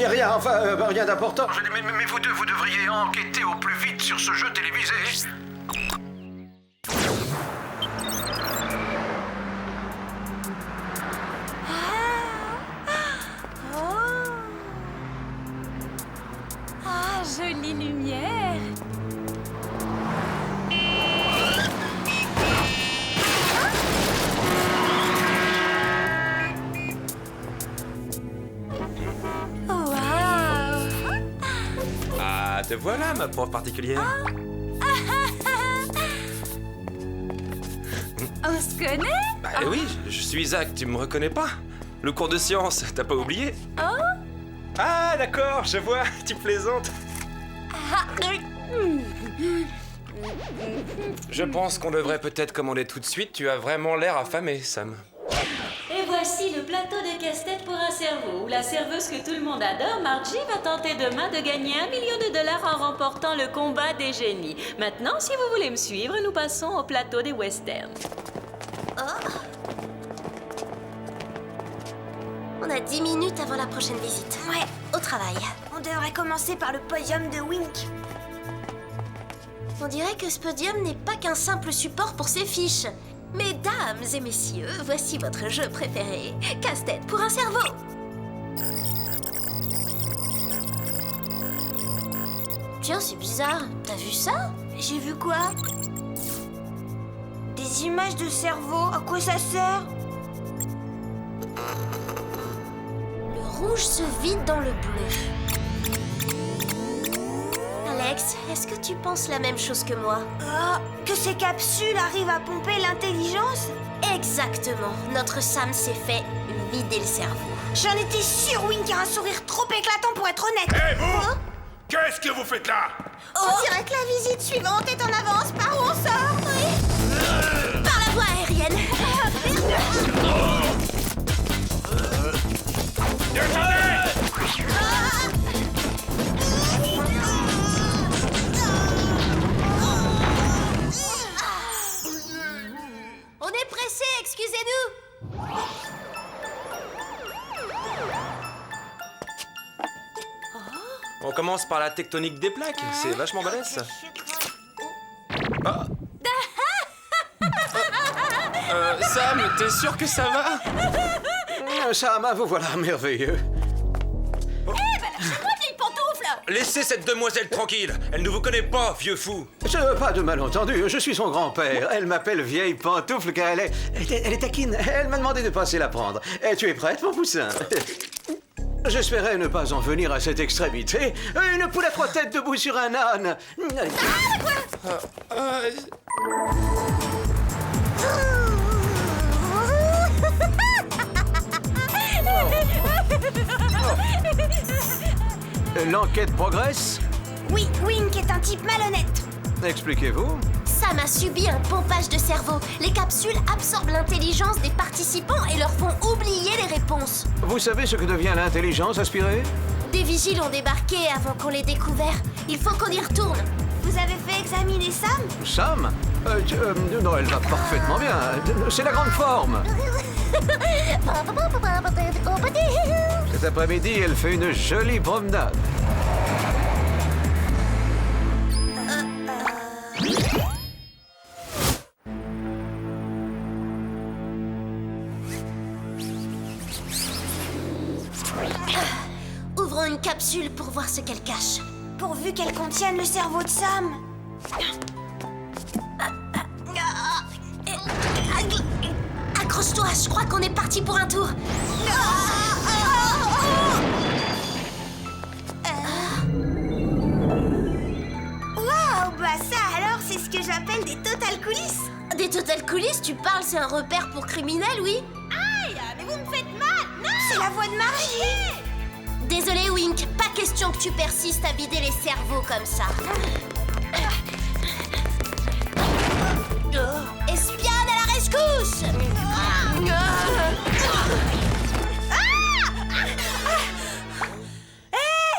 Rien, enfin, rien d'important. Mais vous devriez enquêter au plus vite sur ce jeu télévisé. Ah, jolie lumière. Oh, waouh! Ah, te voilà, ma prof particulière. On se connaît? Bah oui, je suis Isaac, tu me reconnais pas? Le cours de sciences, t'as pas oublié? Oh? Ah, d'accord, je vois, tu plaisantes. Je pense qu'on devrait peut-être commander tout de suite, tu as vraiment l'air affamé, Sam. Et voici le plateau de casse-tête pour un cerveau, où la serveuse que tout le monde adore, Margie, va tenter demain de gagner $1 million en remportant le combat des génies. Maintenant, si vous voulez me suivre, nous passons au plateau des westerns. Oh. On a 10 minutes avant la prochaine visite. Ouais, au travail. On devrait commencer par le podium de Wink. On dirait que ce podium n'est pas qu'un simple support pour ses fiches. Mesdames et messieurs, voici votre jeu préféré. Casse-tête pour un cerveau. Tiens, c'est bizarre. T'as vu ça? J'ai vu quoi? Des images de cerveau, à quoi ça sert? Le rouge se vide dans le bleu. Alex, est-ce que tu penses la même chose que moi? Oh, que ces capsules arrivent à pomper l'intelligence? Exactement. Notre Sam s'est fait vider le cerveau. J'en étais sûre, Wink a un sourire trop éclatant pour être honnête. Hé, vous! Qu'est-ce que vous faites là? On dirait que la visite suivante est en avance. Par où on sort? Oui. Par la voie aérienne. On est pressé, excusez-nous. On commence par la tectonique des plaques, c'est vachement balèze ça. Ah. Sam, t'es sûr que ça va? Sam, vous voilà merveilleux. Lâchez-moi, vieille pantoufle! Laissez cette demoiselle tranquille, elle ne vous connaît pas, vieux fou. Pas de malentendu, je suis son grand-père. Elle m'appelle vieille pantoufle car elle est taquine. Elle m'a demandé de passer la prendre. Et tu es prête, mon poussin? J'espérais ne pas en venir à cette extrémité. Une poule à 3 têtes debout sur un âne. L'enquête progresse? Oui, Wink est un type malhonnête. Expliquez-vous. Sam a subi un pompage de cerveau. Les capsules absorbent l'intelligence des participants et leur font oublier les réponses. Vous savez ce que devient l'intelligence aspirée? Des vigiles ont débarqué avant qu'on l'ait découvert. Il faut qu'on y retourne. Vous avez fait examiner Sam? Sam? Non, elle va parfaitement bien. C'est la grande forme. Cet après-midi, elle fait une jolie promenade. Ouvrons une capsule pour voir ce qu'elle cache. Pourvu qu'elle contienne le cerveau de Sam. Bon, je crois qu'on est parti pour un tour. Waouh, bah ça alors, c'est ce que j'appelle des total coulisses. Des total coulisses, tu parles, c'est un repère pour criminels, oui? Aïe, mais vous me faites mal. Non, c'est la voix de Margie. Désolé, Wink, pas question que tu persistes à vider les cerveaux comme ça. Espionne à la rescousse!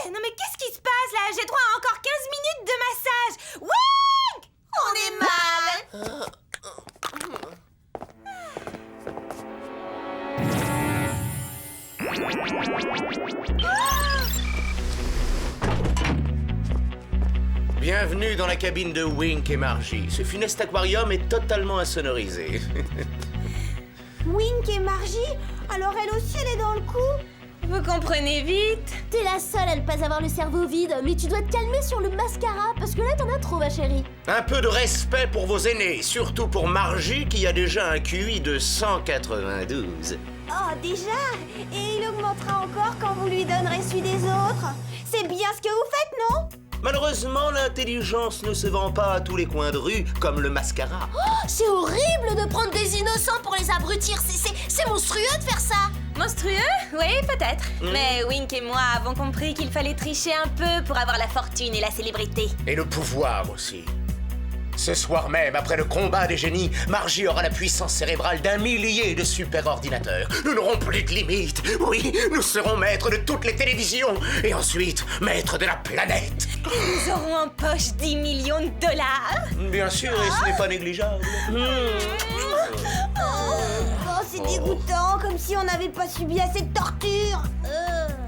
Non mais qu'est-ce qui se passe là? J'ai droit à encore 15 minutes de massage. Wink! On est mal. Bienvenue dans la cabine de Wink et Margie. Ce funeste aquarium est totalement insonorisé. Wink et Margie? Alors elle aussi elle est dans le coup? Vous comprenez vite. T'es la seule à ne pas avoir le cerveau vide, mais tu dois te calmer sur le mascara, parce que là t'en as trop, ma chérie. Un peu de respect pour vos aînés, surtout pour Margie qui a déjà un QI de 192. Oh déjà? Et il augmentera encore quand vous lui donnerez celui des autres? C'est bien ce que vous faites, non? Malheureusement, l'intelligence ne se vend pas à tous les coins de rue, comme le mascara. Oh, c'est horrible de prendre des innocents pour les abrutir, c'est monstrueux de faire ça. Monstrueux? Oui, peut-être. Mais Wink et moi avons compris qu'il fallait tricher un peu pour avoir la fortune et la célébrité. Et le pouvoir aussi. Ce soir même, après le combat des génies, Margie aura la puissance cérébrale d'1 millier de super-ordinateurs. Nous n'aurons plus de limites. Oui, nous serons maîtres de toutes les télévisions. Et ensuite, maîtres de la planète. Nous aurons en poche 10 millions de dollars. Bien sûr, et ce n'est pas négligeable. Oh, c'est dégoûtant, comme si on n'avait pas subi assez de torture.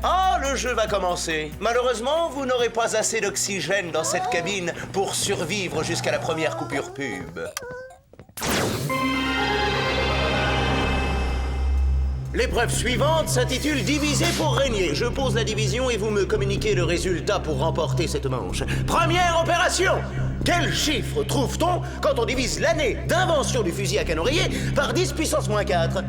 Ah, le jeu va commencer. Malheureusement, vous n'aurez pas assez d'oxygène dans cette cabine pour survivre jusqu'à la première coupure pub. L'épreuve suivante s'intitule Diviser pour régner. Je pose la division et vous me communiquez le résultat pour remporter cette manche. Première opération! Quel chiffre trouve-t-on quand on divise l'année d'invention du fusil à canon rayé par 10 puissance moins 4?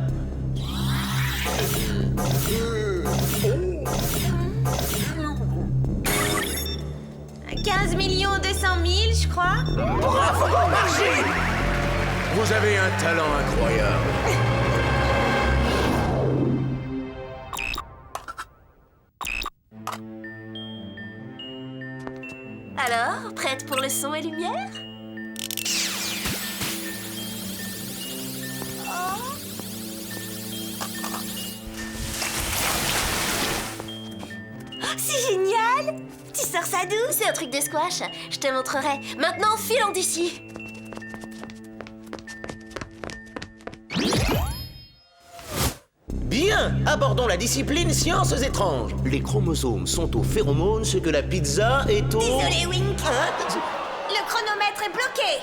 15 200 000, je crois. Bravo, Margie! Vous avez un talent incroyable. Alors, prête pour le son et lumière? C'est génial! Tu sors ça d'où? C'est un truc de squash, je te montrerai. Maintenant, filons d'ici. Bien, abordons la discipline sciences étranges. Les chromosomes sont aux phéromones, ce que la pizza est au... Désolé, Wink. Le chronomètre est bloqué.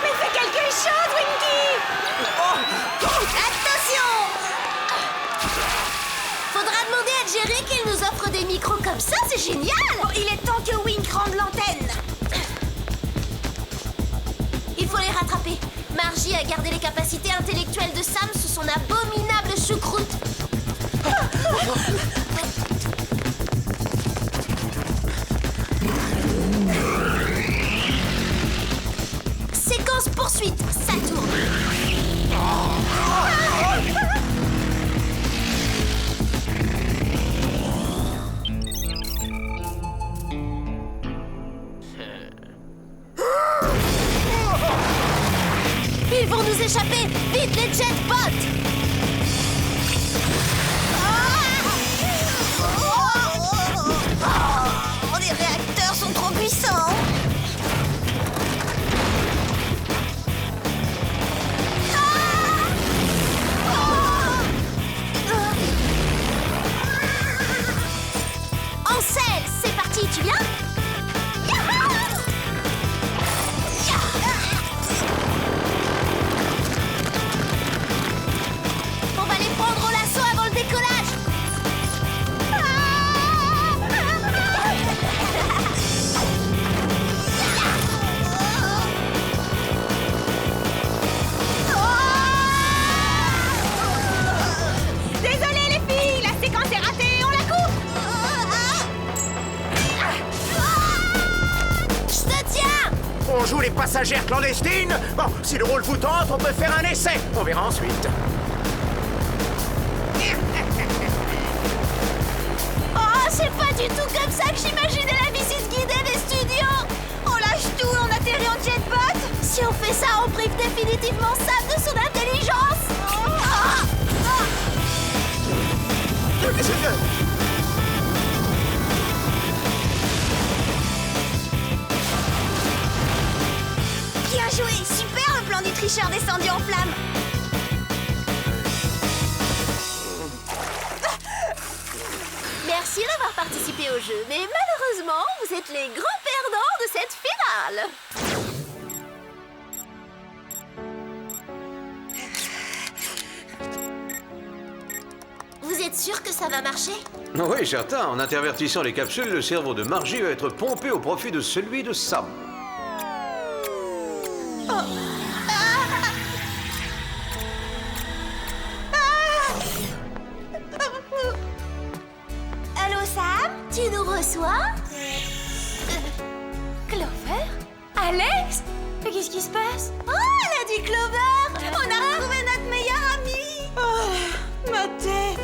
Mais fais quelque chose, Winky! Attention! Faudra demander à Jerry qu'il nous offre des micros comme ça, c'est génial! Bon, il est temps que Wink rende l'antenne. Il faut les rattraper. Margie a gardé les capacités intellectuelles de Sam sous son abominable choucroute. Séquence poursuite, ça tourne. Ils vont nous échapper! Vite, les jetbots! Oh, les réacteurs sont trop puissants. En selle, c'est parti, tu viens? On va les prendre au lasso avant le stagiaire clandestine? Bon, si le rôle vous tente, on peut faire un essai. On verra ensuite. Oh, c'est pas du tout comme ça que j'imaginais la visite guidée des studios. On lâche tout, on atterrit en jetbot. Si on fait ça, on prive définitivement Sam de son intelligence. Bien joué, super le plan du tricheur descendu en flammes. Merci d'avoir participé au jeu, mais malheureusement, vous êtes les grands perdants de cette finale. Vous êtes sûr que ça va marcher? Oui, certain. En intervertissant les capsules, le cerveau de Margie va être pompé au profit de celui de Sam. Allô, Sam? Tu nous reçois? Clover? Alex? Mais qu'est-ce qui se passe? Oh, elle a dit Clover! On a retrouvé notre meilleur ami. Oh, ma tête.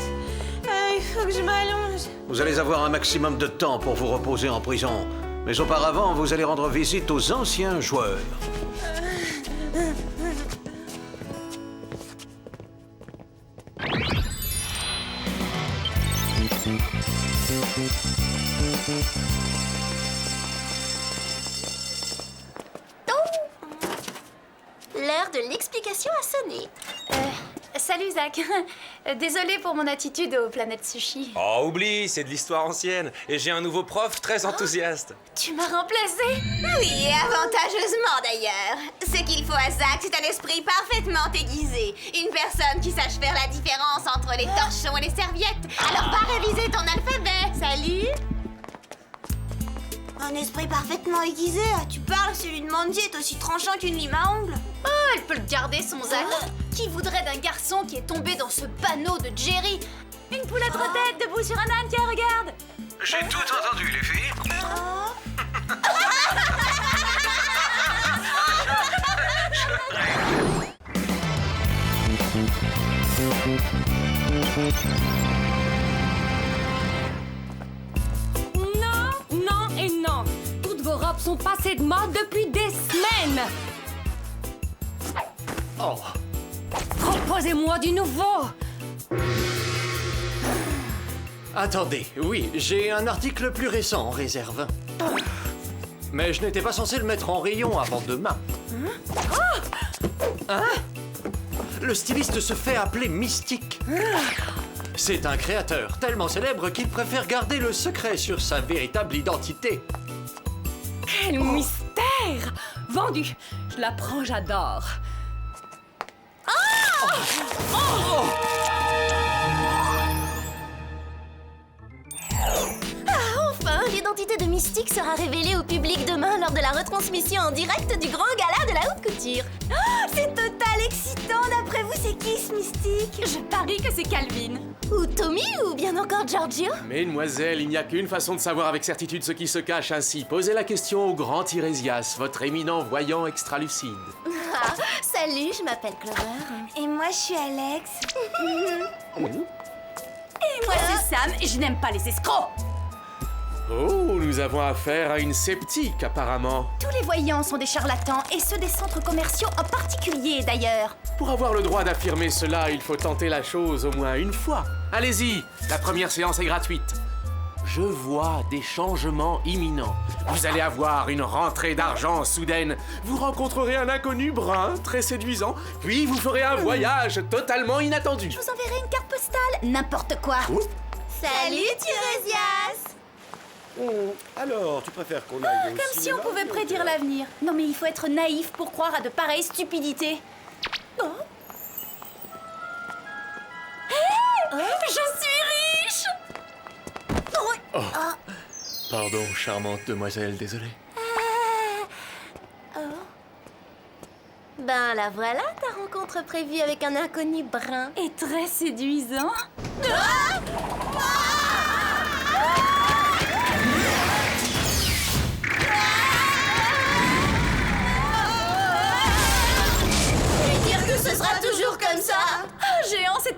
Il faut que je m'allonge. Vous allez avoir un maximum de temps pour vous reposer en prison. Mais auparavant, vous allez rendre visite aux anciens joueurs. L'heure de l'explication a sonné. Salut Zach. Désolée pour mon attitude aux planètes sushi. Oh, oublie, c'est de l'histoire ancienne. Et j'ai un nouveau prof très enthousiaste. Tu m'as remplacée? Oui, avantageusement d'ailleurs. Ce qu'il faut à Zach, c'est un esprit parfaitement aiguisé. Une personne qui sache faire la différence entre les torchons et les serviettes. Alors va réviser ton alphabet. Salut. Un esprit parfaitement aiguisé? Tu parles, celui de Mandy est aussi tranchant qu'une lime à ongles. Oh, elle peut le garder son Zach. Qui voudrait d'un garçon qui est tombé dans ce panneau de Jerry? Une poulette tête debout sur un âne, tiens, regarde. J'ai tout entendu, les filles. Non, non et non. Toutes vos robes sont passées de mode depuis des semaines. Oh. Proposez-moi du nouveau. Attendez, oui, j'ai un article plus récent en réserve. Mais je n'étais pas censé le mettre en rayon avant demain. Hein? Le styliste se fait appeler Mystique. C'est un créateur tellement célèbre qu'il préfère garder le secret sur sa véritable identité. Quel mystère! Vendu. Je la prends, j'adore. Enfin, l'identité de Mystique sera révélée au public demain lors de la retransmission en direct du grand gala de la haute couture. C'est total excitant. D'après vous, c'est qui ce Mystique? Je parie que c'est Calvin. Ou Tommy, ou bien encore Giorgio. Mesdemoiselles, il n'y a qu'une façon de savoir avec certitude ce qui se cache ainsi. Posez la question au grand Tirésias, votre éminent voyant extralucide. Ah, salut, je m'appelle Clover. Et moi, je suis Alex. Et moi, c'est Sam, et je n'aime pas les escrocs. Oh, nous avons affaire à une sceptique, apparemment. Tous les voyants sont des charlatans, et ceux des centres commerciaux en particulier, d'ailleurs. Pour avoir le droit d'affirmer cela, il faut tenter la chose au moins une fois. Allez-y, la première séance est gratuite. Je vois des changements imminents. Vous allez avoir une rentrée d'argent soudaine. Vous rencontrerez un inconnu brun, très séduisant. Puis vous ferez un voyage totalement inattendu. Je vous enverrai une carte postale, n'importe quoi. Salut, Tirésias. Alors, tu préfères qu'on aille au Comme si on pouvait prédire l'avenir. Non mais il faut être naïf pour croire à de pareilles stupidités. Oh. Hey, je suis riche. Oh. Pardon, charmante demoiselle, désolé. Ben la voilà, ta rencontre prévue avec un inconnu brun. Et très séduisant.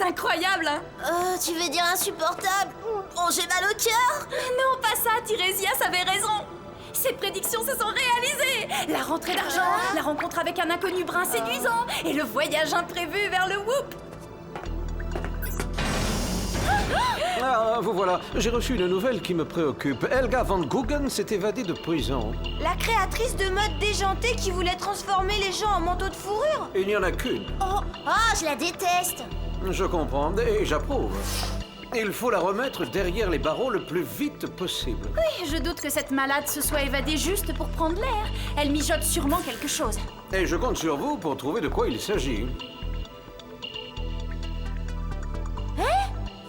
c'est incroyable, hein. Tu veux dire insupportable? Oh, j'ai mal au cœur. Non, pas ça, Tirésias avait raison. Ses prédictions se sont réalisées. La rentrée d'argent, la rencontre avec un inconnu brun séduisant et le voyage imprévu vers le Whoop. Ah, vous voilà. J'ai reçu une nouvelle qui me préoccupe. Helga Van Guggen s'est évadée de prison. La créatrice de mode déjantée qui voulait transformer les gens en manteaux de fourrure. Il n'y en a qu'une. Oh, je la déteste. Je comprends et j'approuve. Il faut la remettre derrière les barreaux le plus vite possible. Oui, je doute que cette malade se soit évadée juste pour prendre l'air. Elle mijote sûrement quelque chose. Et je compte sur vous pour trouver de quoi il s'agit.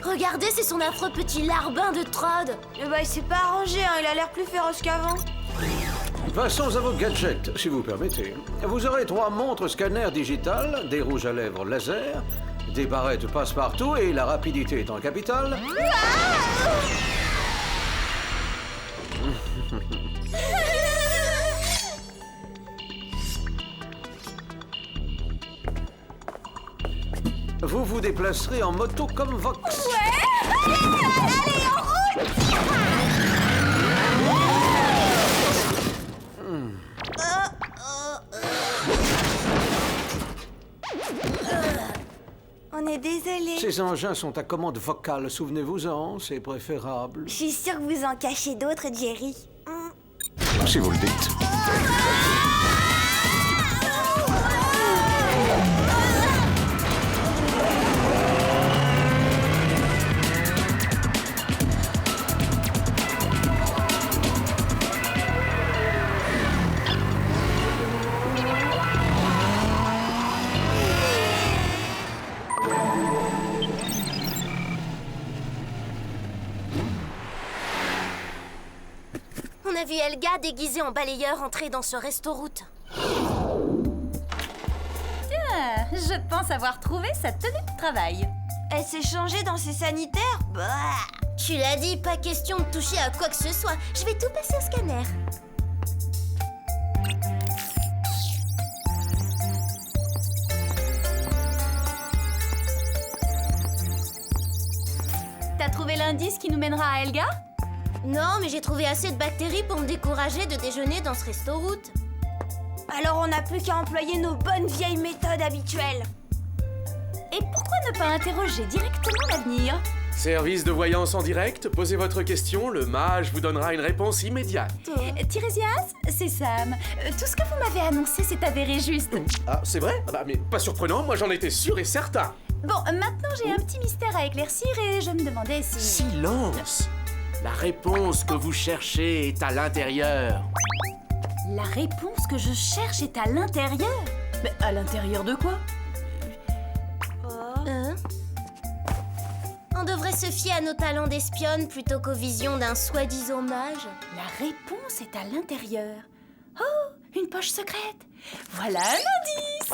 Regardez, c'est son affreux petit larbin de Trod. Eh ben, il s'est pas arrangé, hein. Il a l'air plus féroce qu'avant. Passons à vos gadgets, si vous permettez. Vous aurez 3 montres scanner digitales, des rouges à lèvres laser, des barrettes passe-partout et la rapidité étant capitale. Vous vous déplacerez en moto comme Vox. Ouais. Allez, en route. On est désolé. Ces engins sont à commande vocale, souvenez-vous-en, c'est préférable. Je suis sûre que vous en cachez d'autres, Jerry. Si vous le dites. On a vu Helga déguisée en balayeur entrer dans ce resto-route. Tiens, je pense avoir trouvé sa tenue de travail. Elle s'est changée dans ses sanitaires. Bah. Tu l'as dit, pas question de toucher à quoi que ce soit. Je vais tout passer au scanner. T'as trouvé l'indice qui nous mènera à Helga? Non, mais j'ai trouvé assez de bactéries pour me décourager de déjeuner dans ce resto-route. Alors on n'a plus qu'à employer nos bonnes vieilles méthodes habituelles. Et pourquoi ne pas interroger directement l'avenir? Service de voyance en direct, posez votre question, le mage vous donnera une réponse immédiate. Tirésias, c'est Sam. Tout ce que vous m'avez annoncé s'est avéré juste. Ah, c'est vrai? Bah, mais pas surprenant, moi j'en étais sûr et certain. Bon, maintenant j'ai un petit mystère à éclaircir et je me demandais si... Silence! La réponse que vous cherchez est à l'intérieur. La réponse que je cherche est à l'intérieur? Mais à l'intérieur de quoi? On devrait se fier à nos talents d'espionne plutôt qu'aux visions d'un soi-disant mage. La réponse est à l'intérieur. Oh, une poche secrète. Voilà un indice.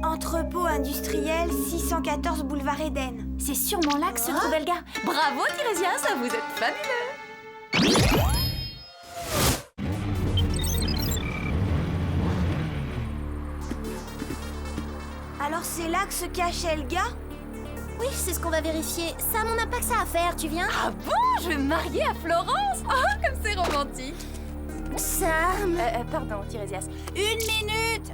Entrepôt industriel 614 boulevard Eden. C'est sûrement là que se trouve Helga. Bravo Tirésias, vous êtes fabuleux. Alors c'est là que se cache Helga? Oui, c'est ce qu'on va vérifier. Sam, on n'a pas que ça à faire, tu viens? Ah bon? Je vais me marier à Florence? Oh, comme c'est romantique. Sam... Pardon, Tirésias. 1 minute!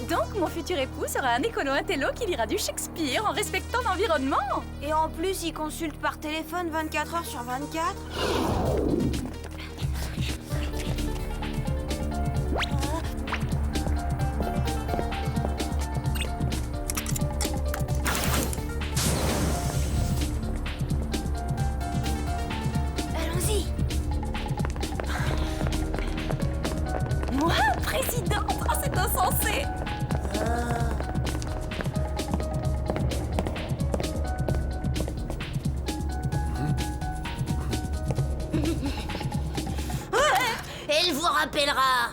Donc, mon futur époux sera un écolo-intello qui lira du Shakespeare en respectant l'environnement. Et en plus, il consulte par téléphone 24 heures sur 24. Allons-y. Moi, présidente? Oh, c'est insensé. Elle vous rappellera.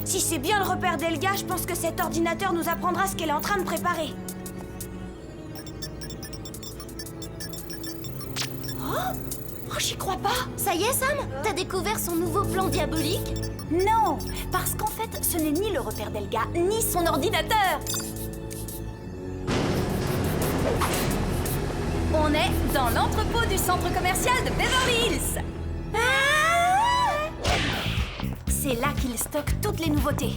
Si c'est bien le repère d'Elga, je pense que cet ordinateur nous apprendra ce qu'elle est en train de préparer. Oh, j'y crois pas. Ça y est, Sam? T'as découvert son nouveau plan diabolique? Non, parce qu'en fait, ce n'est ni le repère d'Elga, ni son ordinateur. On est dans l'entrepôt du centre commercial de Beverly Hills. C'est là qu'ils stockent toutes les nouveautés.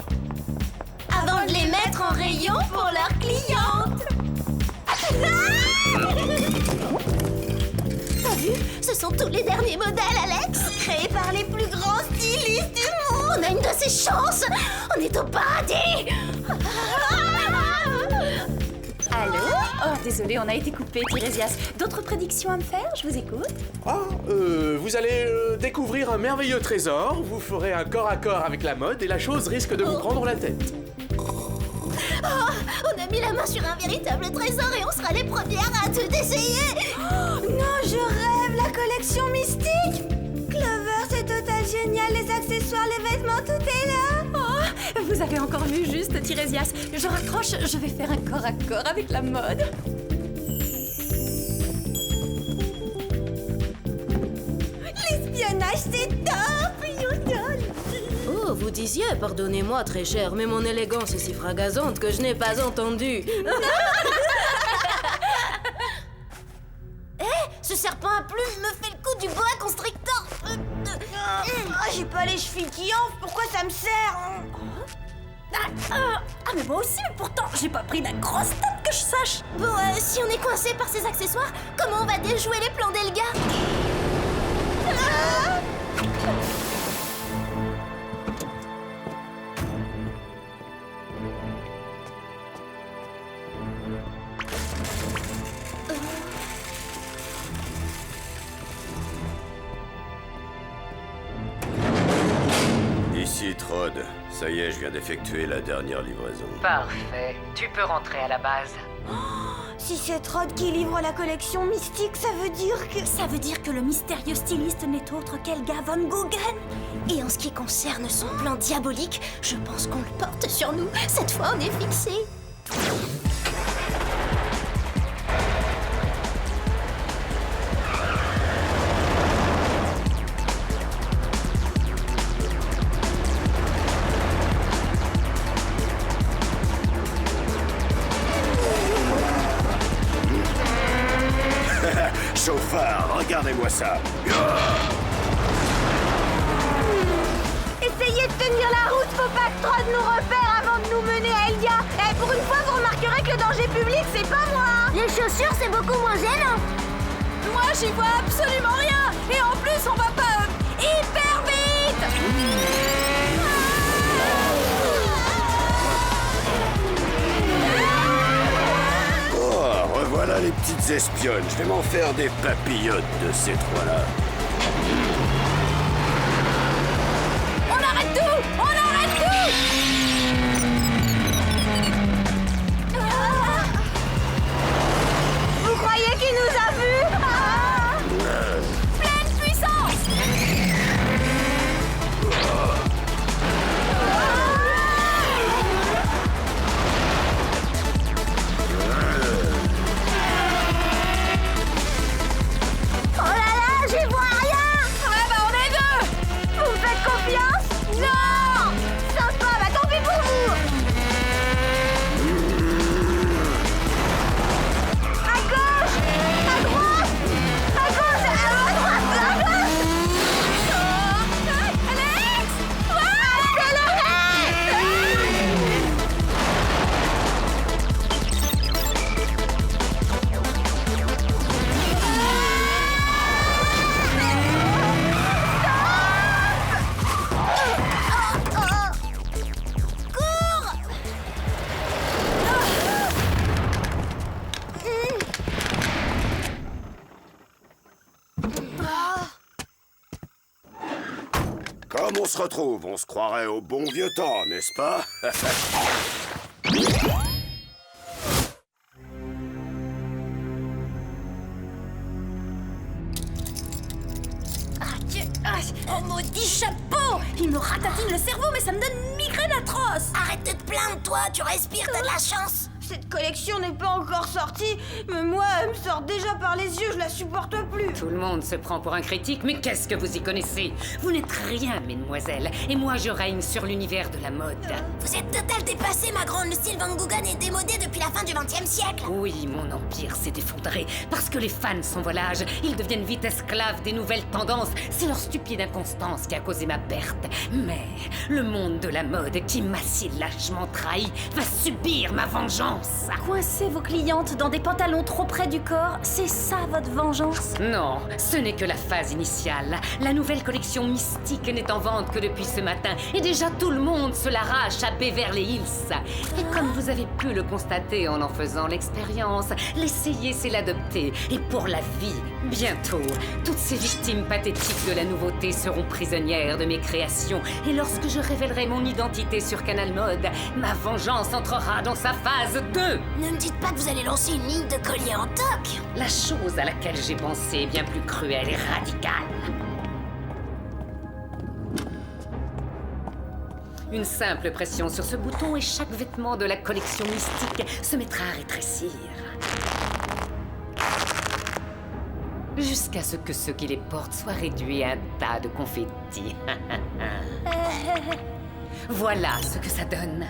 Avant de les mettre en rayon pour leurs clientes. T'as vu? Ce sont tous les derniers modèles, Alex. Créés par les plus grands stylistes du monde. On a une de ces chances. On est au paradis. Allô? Oh, désolé, on a été coupé, Tirésias. D'autres prédictions à me faire? Je vous écoute. Vous allez découvrir un merveilleux trésor, vous ferez un corps à corps avec la mode et la chose risque de vous prendre la tête. Oh, on a mis la main sur un véritable trésor et on sera les premières à tout essayer. Non, je rêve, la collection mystique. Clover, c'est total génial, les accessoires, les vêtements, tout est là. Oh, vous avez encore vu juste, Tirésias. Je raccroche, je vais faire un corps à corps avec la mode. L'espionnage, c'est top. Oh, vous disiez, pardonnez-moi très cher, mais mon élégance est si fragazante que je n'ai pas entendu. Ce serpent à plumes me fait le coup du boa constrictor. J'ai pas les chevilles qui enflent, pourquoi ça me sert? Mais moi aussi, mais pourtant, j'ai pas pris la grosse tête que je sache. Bon, si on est coincé par ces accessoires, comment on va déjouer les plans d'Elga? Ici, Trod. Ça y est, je viens d'effectuer la dernière livraison. Parfait. Tu peux rentrer à la base. Si c'est Trod qui livre la collection mystique, ça veut dire que... Ça veut dire que le mystérieux styliste n'est autre qu'Helga von Guggen. Et en ce qui concerne son plan diabolique, je pense qu'on le porte sur nous. Cette fois, on est fixé. Chauffard, regardez-moi ça. Essayez de tenir la route, faut pas que Trod nous repère avant de nous mener à Elga. Et pour une fois, vous remarquerez que le danger public, c'est pas moi. Les chaussures, c'est beaucoup moins gênant. Moi, j'y vois absolument rien. Et en plus, on va pas hyper vite. Oh, revoilà les petites espionnes. Je vais m'en faire des papillotes de ces trois-là. On arrête tout! On arrête tout! Vous croyez qu'il nous a vus? Pleine puissance! Oh là là, j'y vois rien. Ouais, bah on est deux! Vous me faites confiance? Non. Sympa, bah tant pis pour vous. À gauche, à droite, à gauche, à droite, à gauche. Alex! Comme on se retrouve, on se croirait au bon vieux temps, n'est-ce pas? Oh, maudit chapeau! Il me ratatine le cerveau, mais ça me donne une migraine à atroce. Arrête de te plaindre, toi, tu respires, t'as de la chance. Cette collection n'est pas encore sortie, mais moi, elle me sort déjà par les yeux, je la supporte plus. Tout le monde se prend pour un critique, mais qu'est-ce que vous y connaissez? Vous n'êtes rien, mesdemoiselles, et moi je règne sur l'univers de la mode. Vous êtes total dépassé, ma grande. Le style Van Gogh est démodé depuis la fin du XXe siècle. Oui, mon empire s'est effondré, parce que les fans sont volages, ils deviennent vite esclaves des nouvelles tendances. C'est leur stupide inconstance qui a causé ma perte. Mais le monde de la mode, qui m'a si lâchement trahi, va subir ma vengeance. Coincer vos clientes dans des pantalons trop près du corps, c'est ça votre vengeance? Non, ce n'est que la phase initiale. La nouvelle collection mystique n'est en vente que depuis ce matin, et déjà tout le monde se l'arrache à Beverly Hills. Et comme vous avez pu le constater en faisant l'expérience, l'essayer c'est l'adopter, et pour la vie. Bientôt, toutes ces victimes pathétiques de la nouveauté seront prisonnières de mes créations, et lorsque je révélerai mon identité sur Canal Mode, ma vengeance entrera dans sa phase 2. Ne me dites pas que vous allez lancer une ligne de colliers en toc. La chose à laquelle j'ai pensé est bien plus cruelle et radicale. Une simple pression sur ce bouton et chaque vêtement de la collection mystique se mettra à rétrécir. Jusqu'à ce que ceux qui les portent soient réduits à un tas de confettis. Voilà ce que ça donne.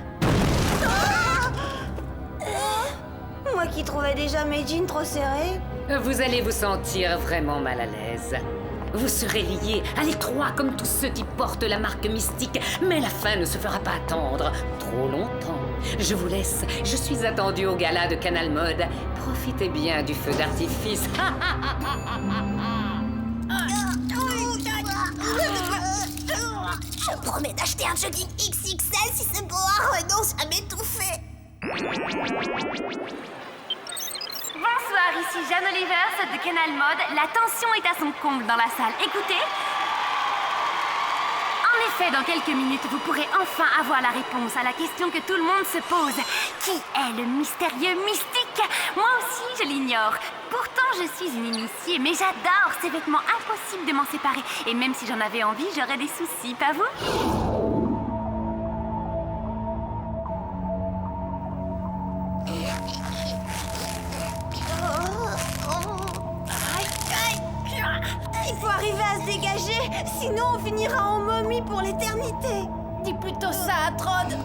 Moi qui trouvais déjà mes jeans trop serrés. Vous allez vous sentir vraiment mal à l'aise. Vous serez liés à l'étroit comme tous ceux qui portent la marque mystique, mais la fin ne se fera pas attendre trop longtemps. Je vous laisse, je suis attendue au gala de Canal Mode. Profitez bien du feu d'artifice. Je promets d'acheter un jogging XXL si ce boa renonce à m'étouffer. Bonsoir, ici Jeanne Olivers de Canal Mode. La tension est à son comble dans la salle. Écoutez. En effet, dans quelques minutes, vous pourrez enfin avoir la réponse à la question que tout le monde se pose. Qui est le mystérieux mystique? Moi aussi, je l'ignore. Pourtant, je suis une initiée, mais j'adore ces vêtements. Impossible de m'en séparer. Et même si j'en avais envie, j'aurais des soucis, pas vous? Il faut arriver à se dégager, sinon on finira en momie pour l'éternité. Dis plutôt ça à Trod.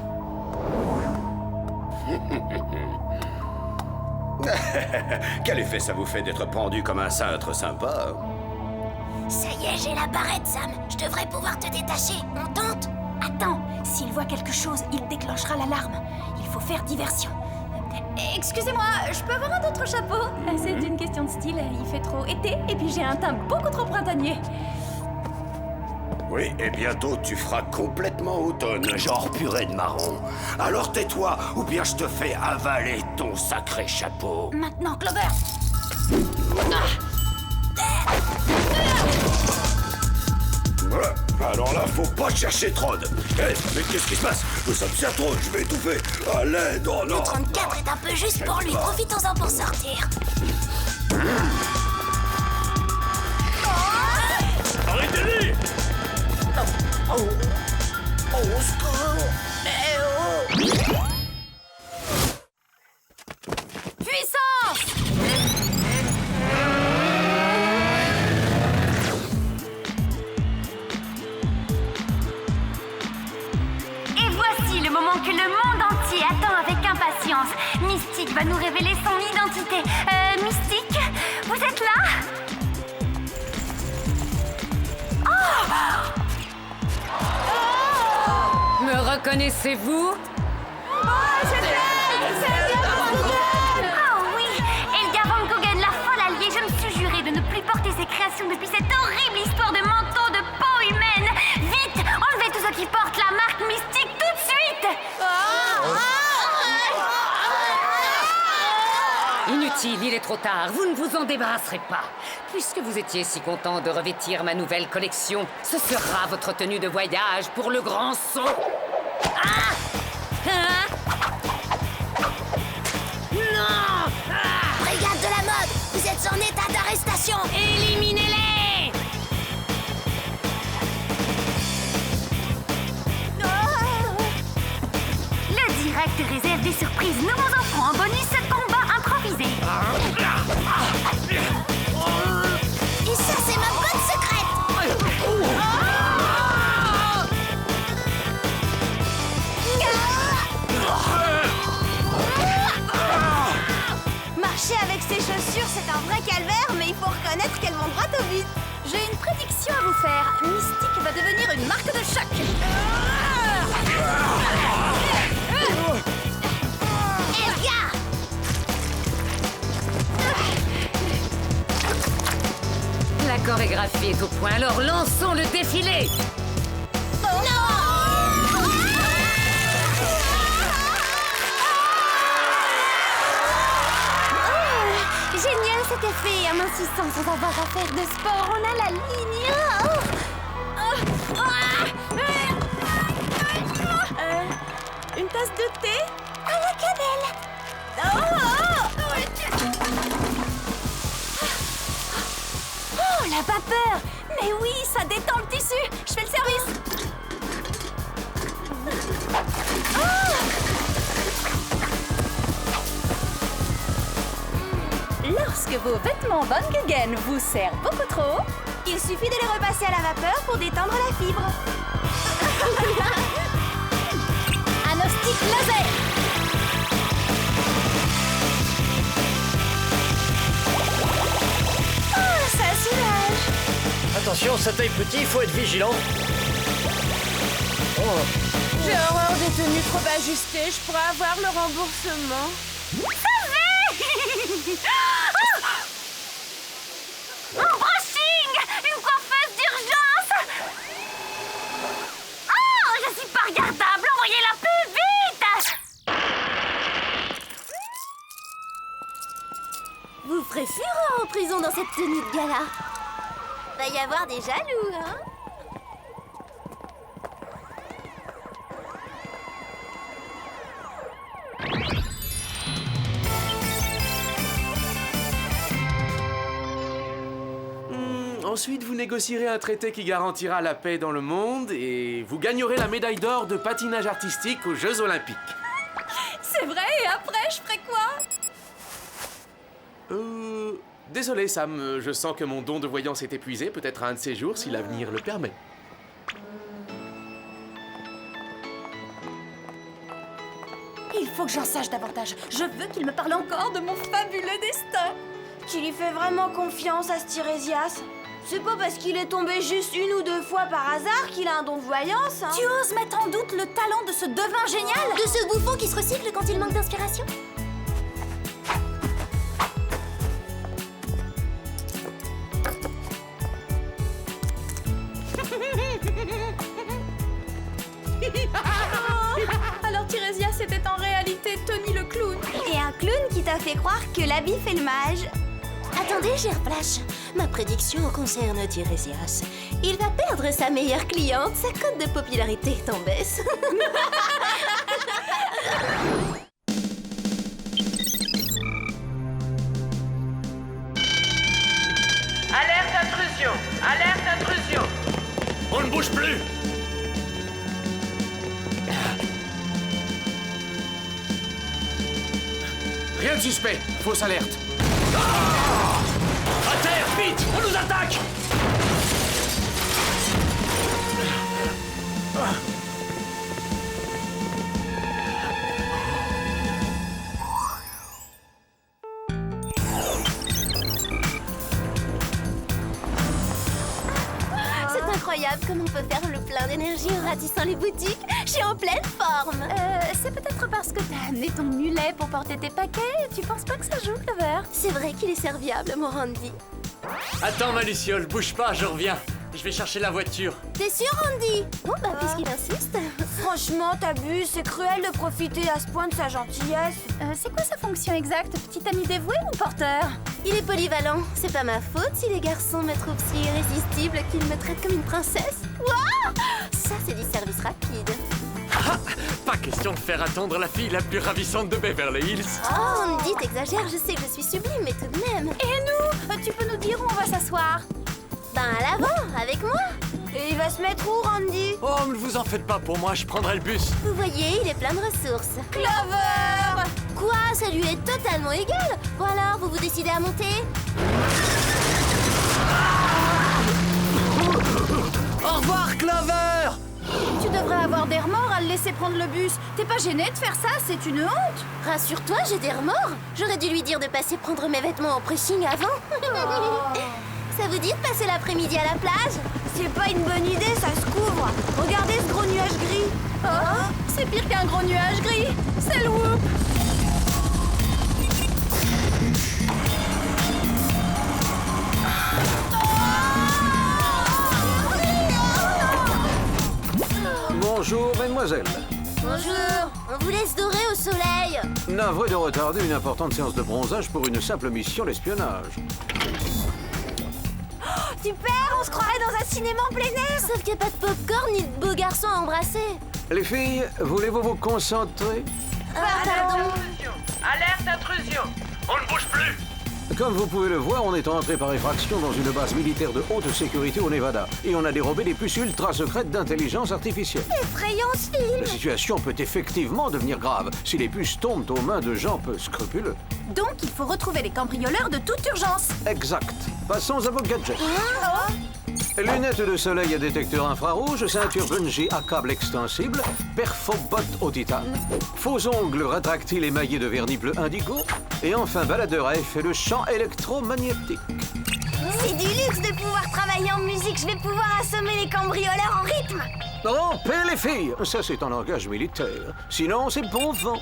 Quel effet ça vous fait d'être pendu comme un cintre sympa? Ça y est, j'ai la barrette, Sam. Je devrais pouvoir te détacher. On tente? Attends, s'il voit quelque chose, il déclenchera l'alarme. Il faut faire diversion. Excusez-moi, je peux avoir un autre chapeau? C'est une question de style, il fait trop été et puis j'ai un teint beaucoup trop printanier. Oui, et bientôt tu feras complètement automne, genre purée de marron. Alors tais-toi, ou bien je te fais avaler ton sacré chapeau. Maintenant, Clover! Alors là, faut pas chercher Trod. Hé, mais qu'est-ce qui se passe? Nous sommes bien trop, je vais étouffer. À l'aide, oh non! Le 34 est un peu juste pour lui, profitons-en pour sortir. Arrêtez-les! Au secours! Puissance! Et voici le moment que le monde entier attend avec impatience. Mystique va nous révéler son identité. Mystique, vous êtes là? Me reconnaissez-vous? Oh oui, Helga Van Gogh, la folle alliée. Je me suis juré de ne plus porter ses créations depuis cette horrible histoire de manteau de peau humaine. Vite, enlevez tous ceux qui portent la marque mystique tout de suite. Inutile, il est trop tard. Vous ne vous en débarrasserez pas. Puisque vous étiez si content de revêtir ma nouvelle collection, ce sera votre tenue de voyage pour le grand saut. Non! Brigade de la mode, vous êtes en état d'arrestation. Éliminez-les! direct réserve des surprises. Nous vous offrons en bonus ce combat improvisé. Et ça, c'est ma botte secrète. Marcher avec ses chaussures, c'est un vrai calvaire, mais il faut reconnaître qu'elles vont droit au but. J'ai une prédiction à vous faire. Mystique va devenir une marque de choc. Elga! La chorégraphie est au point, alors lançons le défilé. Génial cet effet, en insistant sans avoir à faire de sport, on a la ligne. Une tasse de thé? À la cannelle. Oh, la vapeur! Mais oui, ça détend le tissu. Je fais le service. Lorsque vos vêtements Van Guggen vous servent beaucoup trop, il suffit de les repasser à la vapeur pour détendre la fibre. Anostic laser. Oh, ça soulage. Attention, ça taille petit, il faut être vigilant. Oh. J'ai horreur des tenues trop ajustées, je pourrais avoir le remboursement. Mon brushing! Une coiffeuse d'urgence! Oh, je suis pas regardable! Envoyez-la plus vite! Vous ferez fureur en prison dans cette tenue de gala. Va y avoir des jaloux, hein? Ensuite, vous négocierez un traité qui garantira la paix dans le monde et vous gagnerez la médaille d'or de patinage artistique aux Jeux Olympiques. C'est vrai, et après, je ferai quoi? Désolé, Sam, je sens que mon don de voyance est épuisé, peut-être un de ces jours si l'avenir le permet. Il faut que j'en sache davantage. Je veux qu'il me parle encore de mon fabuleux destin. Tu lui fais vraiment confiance à ce Tirésias? C'est pas parce qu'il est tombé juste une ou deux fois par hasard qu'il a un don de voyance, hein? Tu oses mettre en doute le talent de ce devin génial? De ce bouffon qui se recycle quand il manque d'inspiration? Alors Tirésias était en réalité Tony le clown. Et un clown qui t'a fait croire que l'habit fait le mage. Attendez, Gerflash. Ma prédiction concerne Tirésias. Il va perdre sa meilleure cliente. Sa cote de popularité est en baisse. Alerte intrusion! Alerte intrusion! On ne bouge plus! Rien de suspect, fausse alerte. À terre, vite! On nous attaque! C'est incroyable comme on peut faire le plein d'énergie en ratissant les boutiques. Je suis en pleine forme. C'est peut-être parce que t'as amené ton mulet pour porter tes paquets. Tu penses pas que ça joue, Clover? C'est vrai qu'il est serviable, mon Randy. Attends, ma Luciole, bouge pas, je reviens. Je vais chercher la voiture. T'es sûr, Randy? Bon, bah, puisqu'il insiste. Franchement, t'abuses, c'est cruel de profiter à ce point de sa gentillesse. C'est quoi sa fonction exacte? Petit ami dévoué ou porteur? Il est polyvalent. C'est pas ma faute si les garçons me trouvent si irrésistible qu'ils me traitent comme une princesse. Wow! Ça, c'est du service rapide. Ah, pas question de faire attendre la fille la plus ravissante de Beverly Hills. Oh, Randy, t'exagères, je sais que je suis sublime, mais tout de même. Et nous? Tu peux nous dire où on va s'asseoir? Ben, à l'avant, avec moi. Et il va se mettre où, Randy? Oh, ne vous en faites pas pour moi, je prendrai le bus. Vous voyez, il est plein de ressources. Clover! Quoi? Ça lui est totalement égal. Bon alors, vous vous décidez à monter? Au revoir, Clover! Tu devrais avoir des remords à le laisser prendre le bus. T'es pas gêné de faire ça? C'est une honte. Rassure-toi, j'ai des remords. J'aurais dû lui dire de passer prendre mes vêtements au pressing avant. Ça vous dit de passer l'après-midi à la plage? C'est pas une bonne idée, ça se couvre. Regardez ce gros nuage gris. Oh, c'est pire qu'un gros nuage gris. C'est le whoop. Bonjour, mademoiselle. Bonjour, on vous laisse dorer au soleil. Navré de retarder une importante séance de bronzage pour une simple mission d'espionnage. Super, on se croirait dans un cinéma en plein air. Sauf qu'il n'y a pas de popcorn ni de beaux garçons à embrasser. Les filles, voulez-vous vous concentrer? Pardon. Alerte intrusion. On ne bouge plus. Comme vous pouvez le voir, on est entré par effraction dans une base militaire de haute sécurité au Nevada. Et on a dérobé des puces ultra secrètes d'intelligence artificielle. Effrayant ce film. La situation peut effectivement devenir grave si les puces tombent aux mains de gens peu scrupuleux. Donc il faut retrouver les cambrioleurs de toute urgence. Exact. Passons à vos gadgets. Lunettes de soleil à détecteur infrarouge, ceinture bungee à câble extensible, perfo-bottes au titane, faux ongles rétractiles émaillés de vernis bleu indigo, et enfin baladeur à effet de champ électromagnétique. C'est du luxe de pouvoir travailler en musique. Je vais pouvoir assommer les cambrioleurs en rythme. Rompez les filles! Ça, c'est un langage militaire. Sinon, c'est bon vent.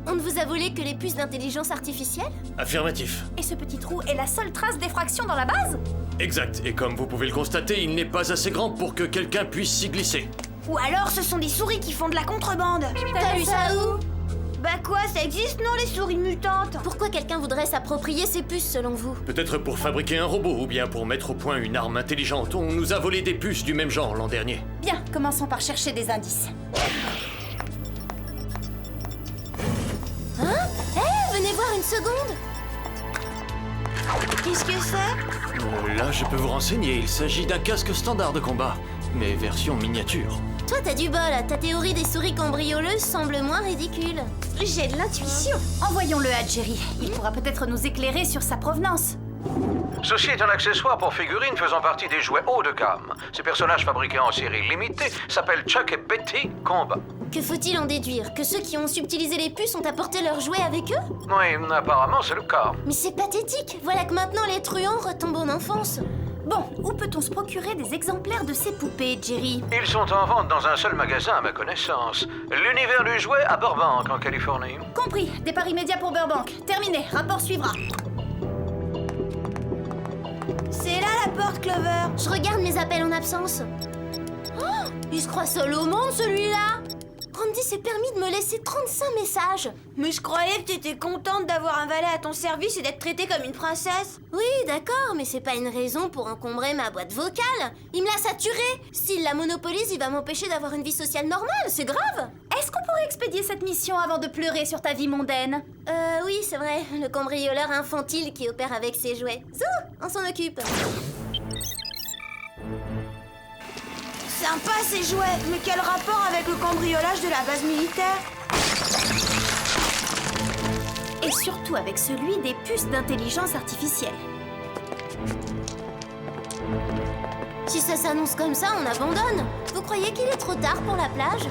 On ne vous a volé que les puces d'intelligence artificielle? Affirmatif. Et ce petit trou est la seule trace d'effraction dans la base? Exact. Et comme vous pouvez le constater, il n'est pas assez grand pour que quelqu'un puisse s'y glisser. Ou alors ce sont des souris qui font de la contrebande. T'as vu ça où? Bah quoi, ça existe non les souris mutantes? Pourquoi quelqu'un voudrait s'approprier ces puces selon vous? Peut-être pour fabriquer un robot ou bien pour mettre au point une arme intelligente. On nous a volé des puces du même genre l'an dernier. Bien, commençons par chercher des indices. Hein? Hé, venez voir une seconde. Qu'est-ce que c'est? Là, je peux vous renseigner. Il s'agit d'un casque standard de combat, mais version miniature. Toi, t'as du bol. Ta théorie des souris cambrioleuses semble moins ridicule. J'ai de l'intuition. Envoyons-le à Jerry. Il pourra peut-être nous éclairer sur sa provenance. Ceci est un accessoire pour figurines faisant partie des jouets haut de gamme. Ces personnages fabriqués en série limitée s'appellent Chuck et Betty Combat. Que faut-il en déduire? Que ceux qui ont subtilisé les puces ont apporté leurs jouets avec eux? Oui, apparemment c'est le cas. Mais c'est pathétique. Voilà que maintenant les truands retombent en enfance. Bon, où peut-on se procurer des exemplaires de ces poupées, Jerry? Ils sont en vente dans un seul magasin à ma connaissance. L'univers du jouet à Burbank, en Californie. Compris. Départ immédiat pour Burbank. Terminé. Rapport suivra. C'est là la porte, Clover. Je regarde mes appels en absence. Oh, il se croit seul au monde, celui-là. Randy s'est permis de me laisser 35 messages. Mais je croyais que t'étais contente d'avoir un valet à ton service et d'être traitée comme une princesse. Oui, d'accord, mais c'est pas une raison pour encombrer ma boîte vocale. Il me l'a saturée. S'il la monopolise, il va m'empêcher d'avoir une vie sociale normale, c'est grave. Est-ce qu'on pourrait expédier cette mission avant de pleurer sur ta vie mondaine? Oui, c'est vrai. Le cambrioleur infantile qui opère avec ses jouets. Zou, on s'en occupe. Sympa ces jouets, mais quel rapport avec le cambriolage de la base militaire? Et surtout avec celui des puces d'intelligence artificielle. Si ça s'annonce comme ça, on abandonne. Vous croyez qu'il est trop tard pour la plage?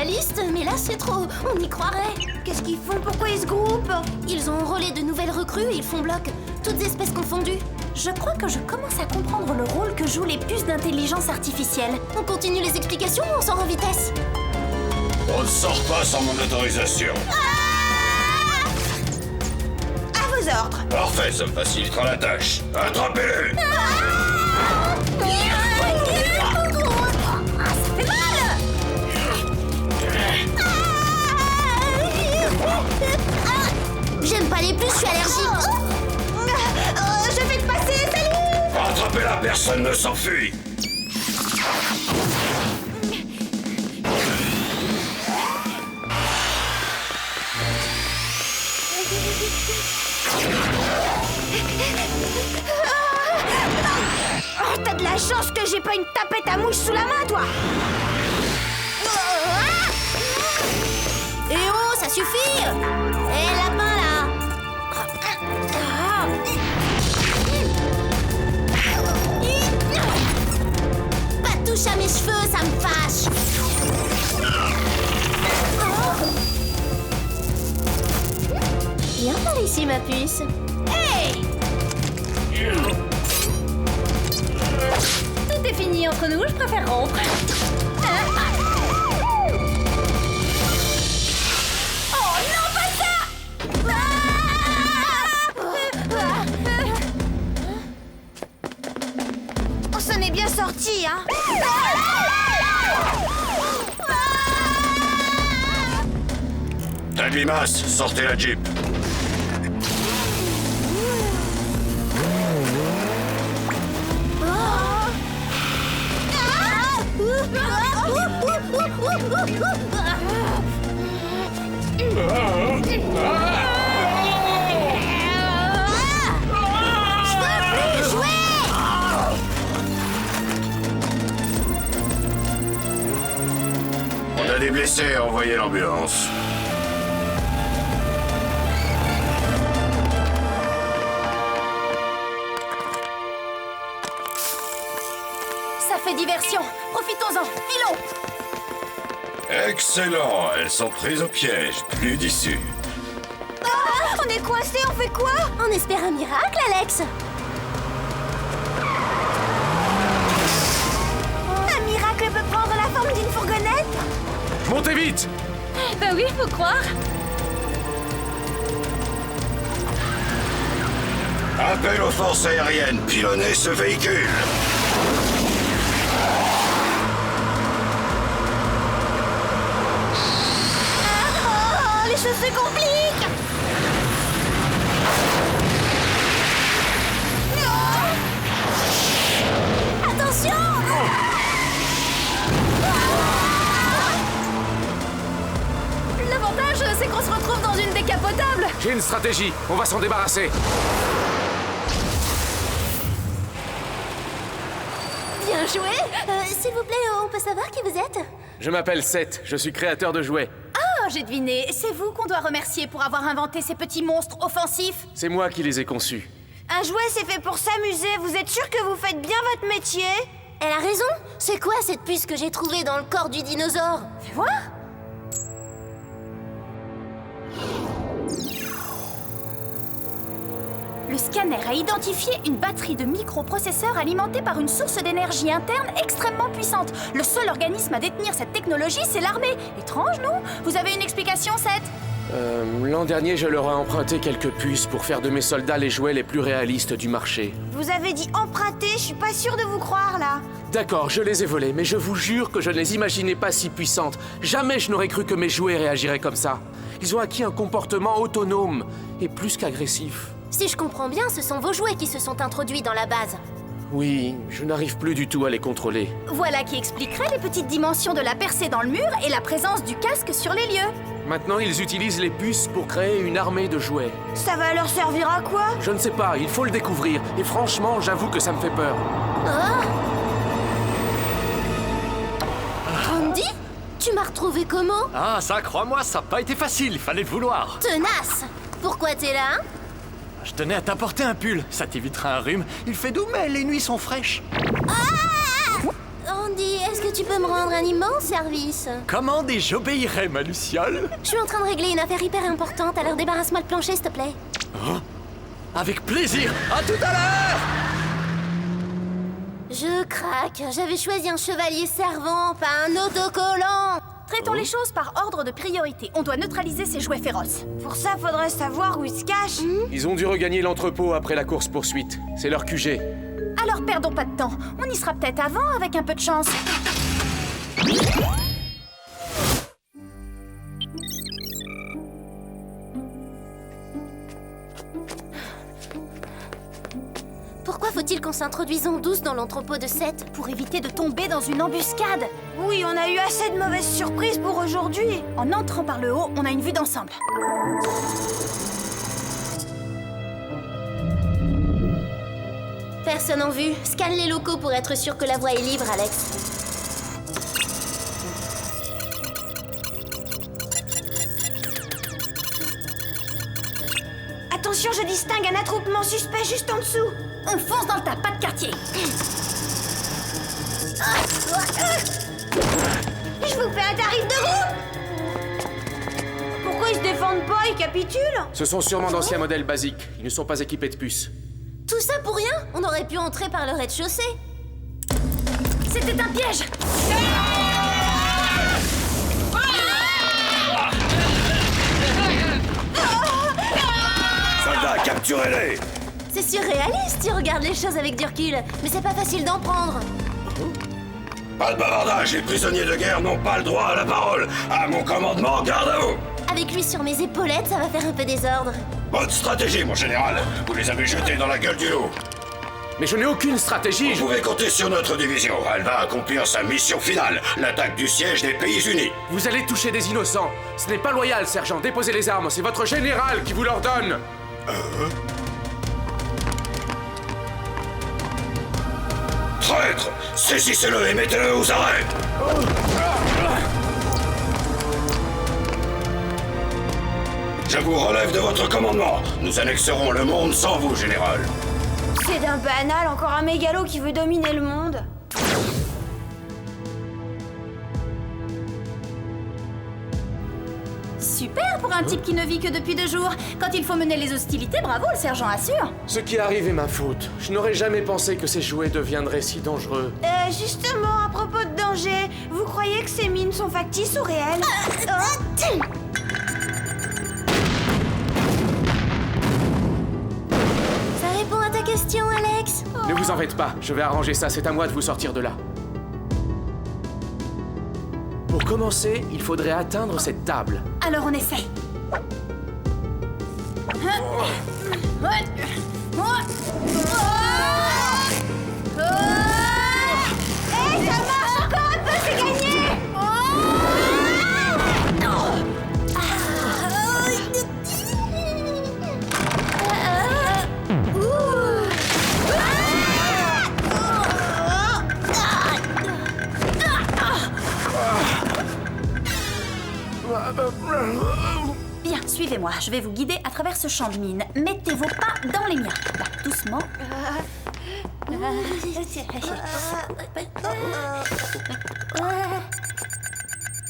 réaliste, mais là c'est trop, on y croirait. Qu'est-ce qu'ils font? Pourquoi ils se groupent? Ils ont enrôlé de nouvelles recrues et ils font bloc, toutes espèces confondues. Je crois que je commence à comprendre le rôle que jouent les puces d'intelligence artificielle. On continue les explications ou on sort en vitesse? On ne sort pas sans mon autorisation. À vos ordres. Parfait, ça me facilitera la tâche. Attrapez-les! J'aime pas les puces, je suis allergique. Je vais te passer, salut! Attrapez-la, personne ne s'enfuit! Oh, t'as de la chance que j'ai pas une tapette à mouche sous la main, toi! Eh oh, ça suffit! Eh, lapin, là! Pas de touche à mes cheveux, ça me fâche! Viens par ici, ma puce. Hey! Tout est fini entre nous, je préfère rompre. Oh non, pas ça! On s'en est bien sorti, hein? Tête limace, sortez la Jeep. On a des blessés, envoyez l'ambulance. Ça fait diversion. Profitons-en. Filons. Excellent, elles sont prises au piège, plus d'issue. On est coincés, on fait quoi? On espère un miracle, Alex. Un miracle peut prendre la forme d'une fourgonnette? Montez vite! Bah oui, faut croire. Appel aux forces aériennes, pilonnez ce véhicule. Oh, les choses se compliquent! Attention! L'avantage, c'est qu'on se retrouve dans une décapotable. J'ai une stratégie, on va s'en débarrasser. Bien joué. S'il vous plaît, on peut savoir qui vous êtes? Je m'appelle Seth, je suis créateur de jouets. Ah, j'ai deviné. C'est vous qu'on doit remercier pour avoir inventé ces petits monstres offensifs. C'est moi qui les ai conçus. Un jouet, c'est fait pour s'amuser. Vous êtes sûr que vous faites bien votre métier? Elle a raison. C'est quoi cette puce que j'ai trouvée dans le corps du dinosaure? Fais voir. Le scanner a identifié une batterie de microprocesseurs alimentée par une source d'énergie interne extrêmement puissante. Le seul organisme à détenir cette technologie, c'est l'armée. Étrange, non? Vous avez une explication, Seth? L'an dernier, je leur ai emprunté quelques puces pour faire de mes soldats les jouets les plus réalistes du marché. Vous avez dit emprunter, je suis pas sûre de vous croire, là. D'accord, je les ai volés, mais je vous jure que je ne les imaginais pas si puissantes. Jamais je n'aurais cru que mes jouets réagiraient comme ça. Ils ont acquis un comportement autonome et plus qu'agressif. Si je comprends bien, ce sont vos jouets qui se sont introduits dans la base. Oui, je n'arrive plus du tout à les contrôler. Voilà qui expliquerait les petites dimensions de la percée dans le mur et la présence du casque sur les lieux. Maintenant, ils utilisent les puces pour créer une armée de jouets. Ça va leur servir à quoi? Je ne sais pas, il faut le découvrir. Et franchement, j'avoue que ça me fait peur. Andy, tu m'as retrouvé comment? Ah, ça, crois-moi, ça n'a pas été facile, il fallait le vouloir. Tenace! Pourquoi t'es là? Je tenais à t'apporter un pull, ça t'évitera un rhume. Il fait doux, mais les nuits sont fraîches. Oh Andy, est-ce que tu peux me rendre un immense service? Commande et j'obéirai, ma Luciole. Je suis en train de régler une affaire hyper importante, alors débarrasse-moi le plancher, s'il te plaît. Hein? Avec plaisir. À tout à l'heure. Je craque. J'avais choisi un chevalier servant, pas un autocollant. Traitons les choses par ordre de priorité. On doit neutraliser ces jouets féroces. Pour ça, faudrait savoir où ils se cachent. Ils ont dû regagner l'entrepôt après la course-poursuite. C'est leur QG. Alors perdons pas de temps. On y sera peut-être avant avec un peu de chance. Pourquoi faut-il qu'on s'introduise en douce dans l'entrepôt de Seth? Pour éviter de tomber dans une embuscade. Oui, on a eu assez de mauvaises surprises pour aujourd'hui. En entrant par le haut, on a une vue d'ensemble. Personne en vue. Scanne les locaux pour être sûr que la voie est libre, Alex. Attention, je distingue un attroupement suspect juste en dessous. On fonce dans le tas, pas de quartier. Je vous fais un tarif de groupe. Pourquoi ils se défendent pas? Ils capitulent? Ce sont sûrement d'anciens modèles basiques. Ils ne sont pas équipés de puces. Tout ça pour rien? On aurait pu entrer par le rez-de-chaussée. C'était un piège. Soldats, capturez-les! C'est surréaliste, tu regardes les choses avec du recul. Mais c'est pas facile d'en prendre. Pas de bavardage, les prisonniers de guerre n'ont pas le droit à la parole. À mon commandement, garde à vous! Avec lui sur mes épaulettes, ça va faire un peu désordre. Bonne stratégie, mon général. Vous les avez jetés dans la gueule du loup. Mais je n'ai aucune stratégie. Vous pouvez compter sur notre division. Elle va accomplir sa mission finale, l'attaque du siège des Pays-Unis. Vous allez toucher des innocents. Ce n'est pas loyal, sergent. Déposez les armes. C'est votre général qui vous l'ordonne. Traître! Saisissez-le et mettez-le aux arrêts! Je vous relève de votre commandement. Nous annexerons le monde sans vous, général. C'est d'un banal, encore un mégalo qui veut dominer le monde. Super pour un type qui ne vit que depuis 2 jours. Quand il faut mener les hostilités, bravo, le sergent assure. Ce qui arrive est ma faute. Je n'aurais jamais pensé que ces jouets deviendraient si dangereux. Justement, à propos de danger, vous croyez que ces mines sont factices ou réelles? Ça répond à ta question, Alex? Ne vous en faites pas. Je vais arranger ça. C'est à moi de vous sortir de là. Pour commencer, il faudrait atteindre cette table. Alors on essaie. Hey, ça marche encore un peu, c'est gagné! Bien, suivez-moi. Je vais vous guider à travers ce champ de mine. Mettez vos pas dans les miens. Là, doucement.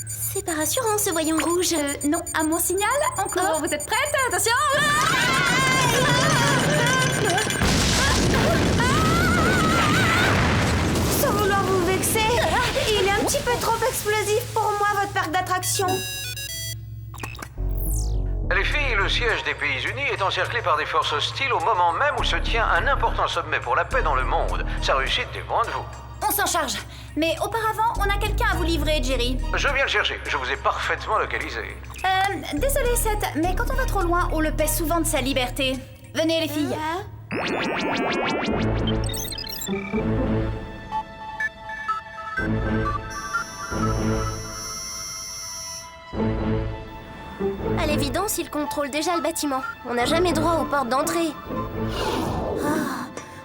C'est pas rassurant, ce voyant rouge. Non, à mon signal, encore. Vous êtes prête? Attention! Sans vouloir vous vexer, il est un petit peu trop explosif pour moi, votre parc d'attractions. Les filles, le siège des Pays-Unis est encerclé par des forces hostiles au moment même où se tient un important sommet pour la paix dans le monde. Sa réussite dépend de vous. On s'en charge. Mais auparavant, on a quelqu'un à vous livrer, Jerry. Je viens le chercher, je vous ai parfaitement localisé. Désolé, Seth, mais quand on va trop loin, on le paie souvent de sa liberté. Venez, les filles. À l'évidence, il contrôle déjà le bâtiment. On n'a jamais droit aux portes d'entrée.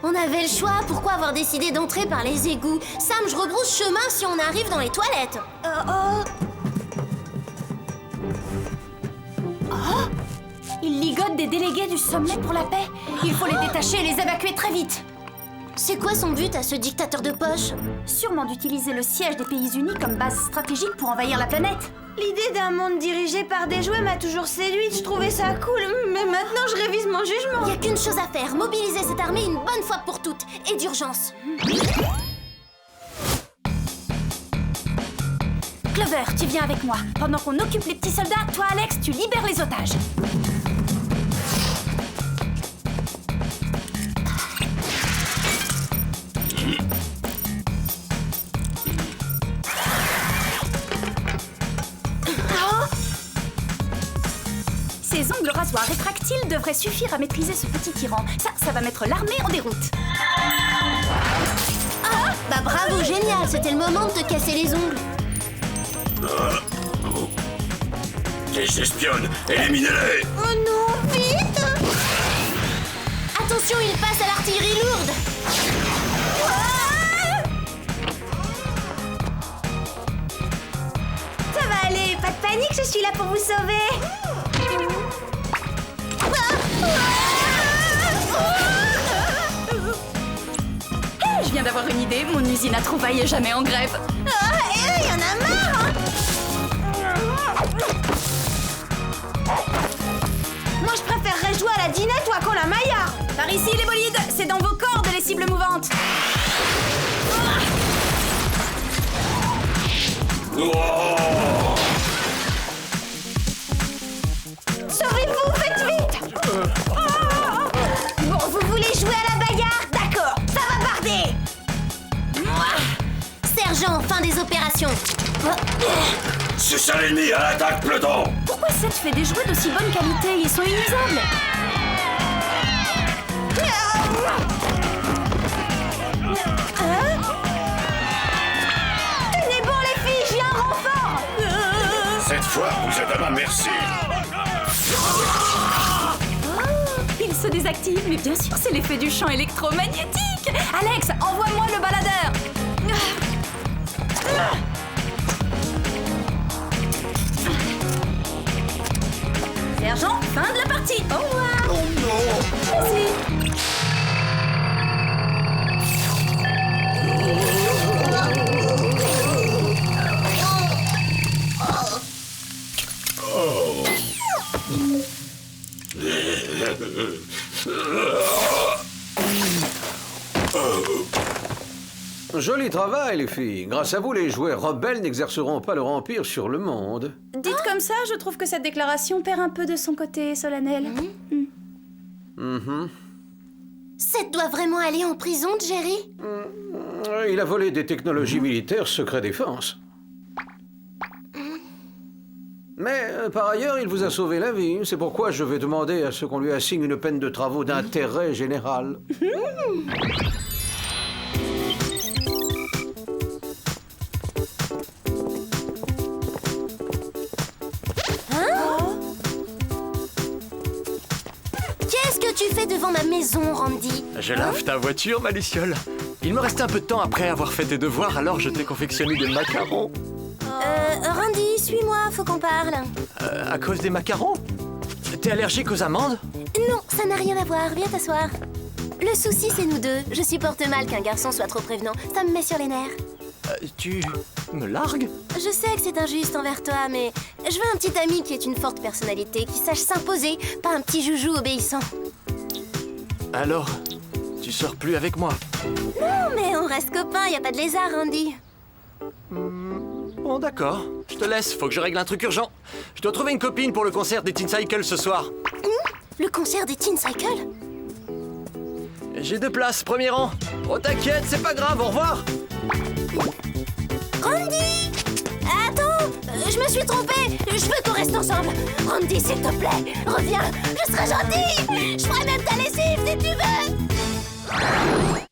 On avait le choix, pourquoi avoir décidé d'entrer par les égouts? Sam, je rebrousse chemin si on arrive dans les toilettes. Il ligote des délégués du sommet pour la paix. Il faut les détacher et les évacuer très vite. C'est quoi son but à ce dictateur de poche? Sûrement d'utiliser le siège des Pays Unis comme base stratégique pour envahir la planète. L'idée d'un monde dirigé par des jouets m'a toujours séduite, je trouvais ça cool, mais maintenant je révise mon jugement. Y a qu'une chose à faire, mobiliser cette armée une bonne fois pour toutes, et d'urgence. Clover, tu viens avec moi. Pendant qu'on occupe les petits soldats, toi Alex, tu libères les otages. Ces ongles rasoirs rétractiles devraient suffire à maîtriser ce petit tyran. Ça va mettre l'armée en déroute. Ah, bah bravo, génial, c'était le moment de te casser les ongles. Des espionnes, éliminez-les! Oh non, vite! Attention, il passe à l'artillerie lourde. Ça va aller, pas de panique, je suis là pour vous sauver. Hey, je viens d'avoir une idée, mon usine à trouvailles est jamais en grève. Il y en a marre, hein. Moi je préférerais jouer à la dinette ou à Colin Maillard. Par ici les bolides, c'est dans vos cordes les cibles mouvantes. Sauvez-vous, faites vite. Bon, vous voulez jouer à la bagarre? D'accord, ça va barder. Sergent, fin des opérations. C'est ça l'ennemi, à l'attaque, peloton! Pourquoi Seth fait des jouets d'aussi bonne qualité? Ils sont inusables. Tenez bon les filles, j'ai un renfort. Cette fois, vous êtes à ma merci. Il se désactive, mais bien sûr, c'est l'effet du champ électromagnétique. Alex, envoie-moi le baladeur. Sergent, fin de la partie. Au revoir. Oh non. Vas-y. Joli travail, les filles. Grâce à vous, les jouets rebelles n'exerceront pas leur empire sur le monde. Dites comme ça, je trouve que cette déclaration perd un peu de son côté solennel. Seth doit vraiment aller en prison, Jerry? Il a volé des technologies militaires secret défense. Mais par ailleurs, il vous a sauvé la vie. C'est pourquoi je vais demander à ce qu'on lui assigne une peine de travaux d'intérêt général. Qu'est-ce que tu fais devant ma maison, Randy? Je lave ta voiture, ma luciole. Il me restait un peu de temps après avoir fait tes devoirs, alors je t'ai confectionné des macarons. Randy, suis-moi, faut qu'on parle. À cause des macarons? T'es allergique aux amandes? Non, ça n'a rien à voir, viens t'asseoir. Le souci, c'est nous deux. Je supporte mal qu'un garçon soit trop prévenant. Ça me met sur les nerfs. Tu me largues? Je sais que c'est injuste envers toi, mais je veux un petit ami qui ait une forte personnalité, qui sache s'imposer, pas un petit joujou obéissant. Alors, tu sors plus avec moi? Non, mais on reste copains, y a pas de lézard, Randy. Bon, d'accord. Je te laisse, faut que je règle un truc urgent. Je dois trouver une copine pour le concert des Teen Cycle ce soir. Le concert des Teen Cycle? J'ai 2 places, premier rang. Oh, t'inquiète, c'est pas grave, au revoir. Randy! Attends, je me suis trompée. Je veux qu'on reste ensemble. Randy, s'il te plaît, reviens. Je serai gentille. Je ferai même ta lessive si tu veux.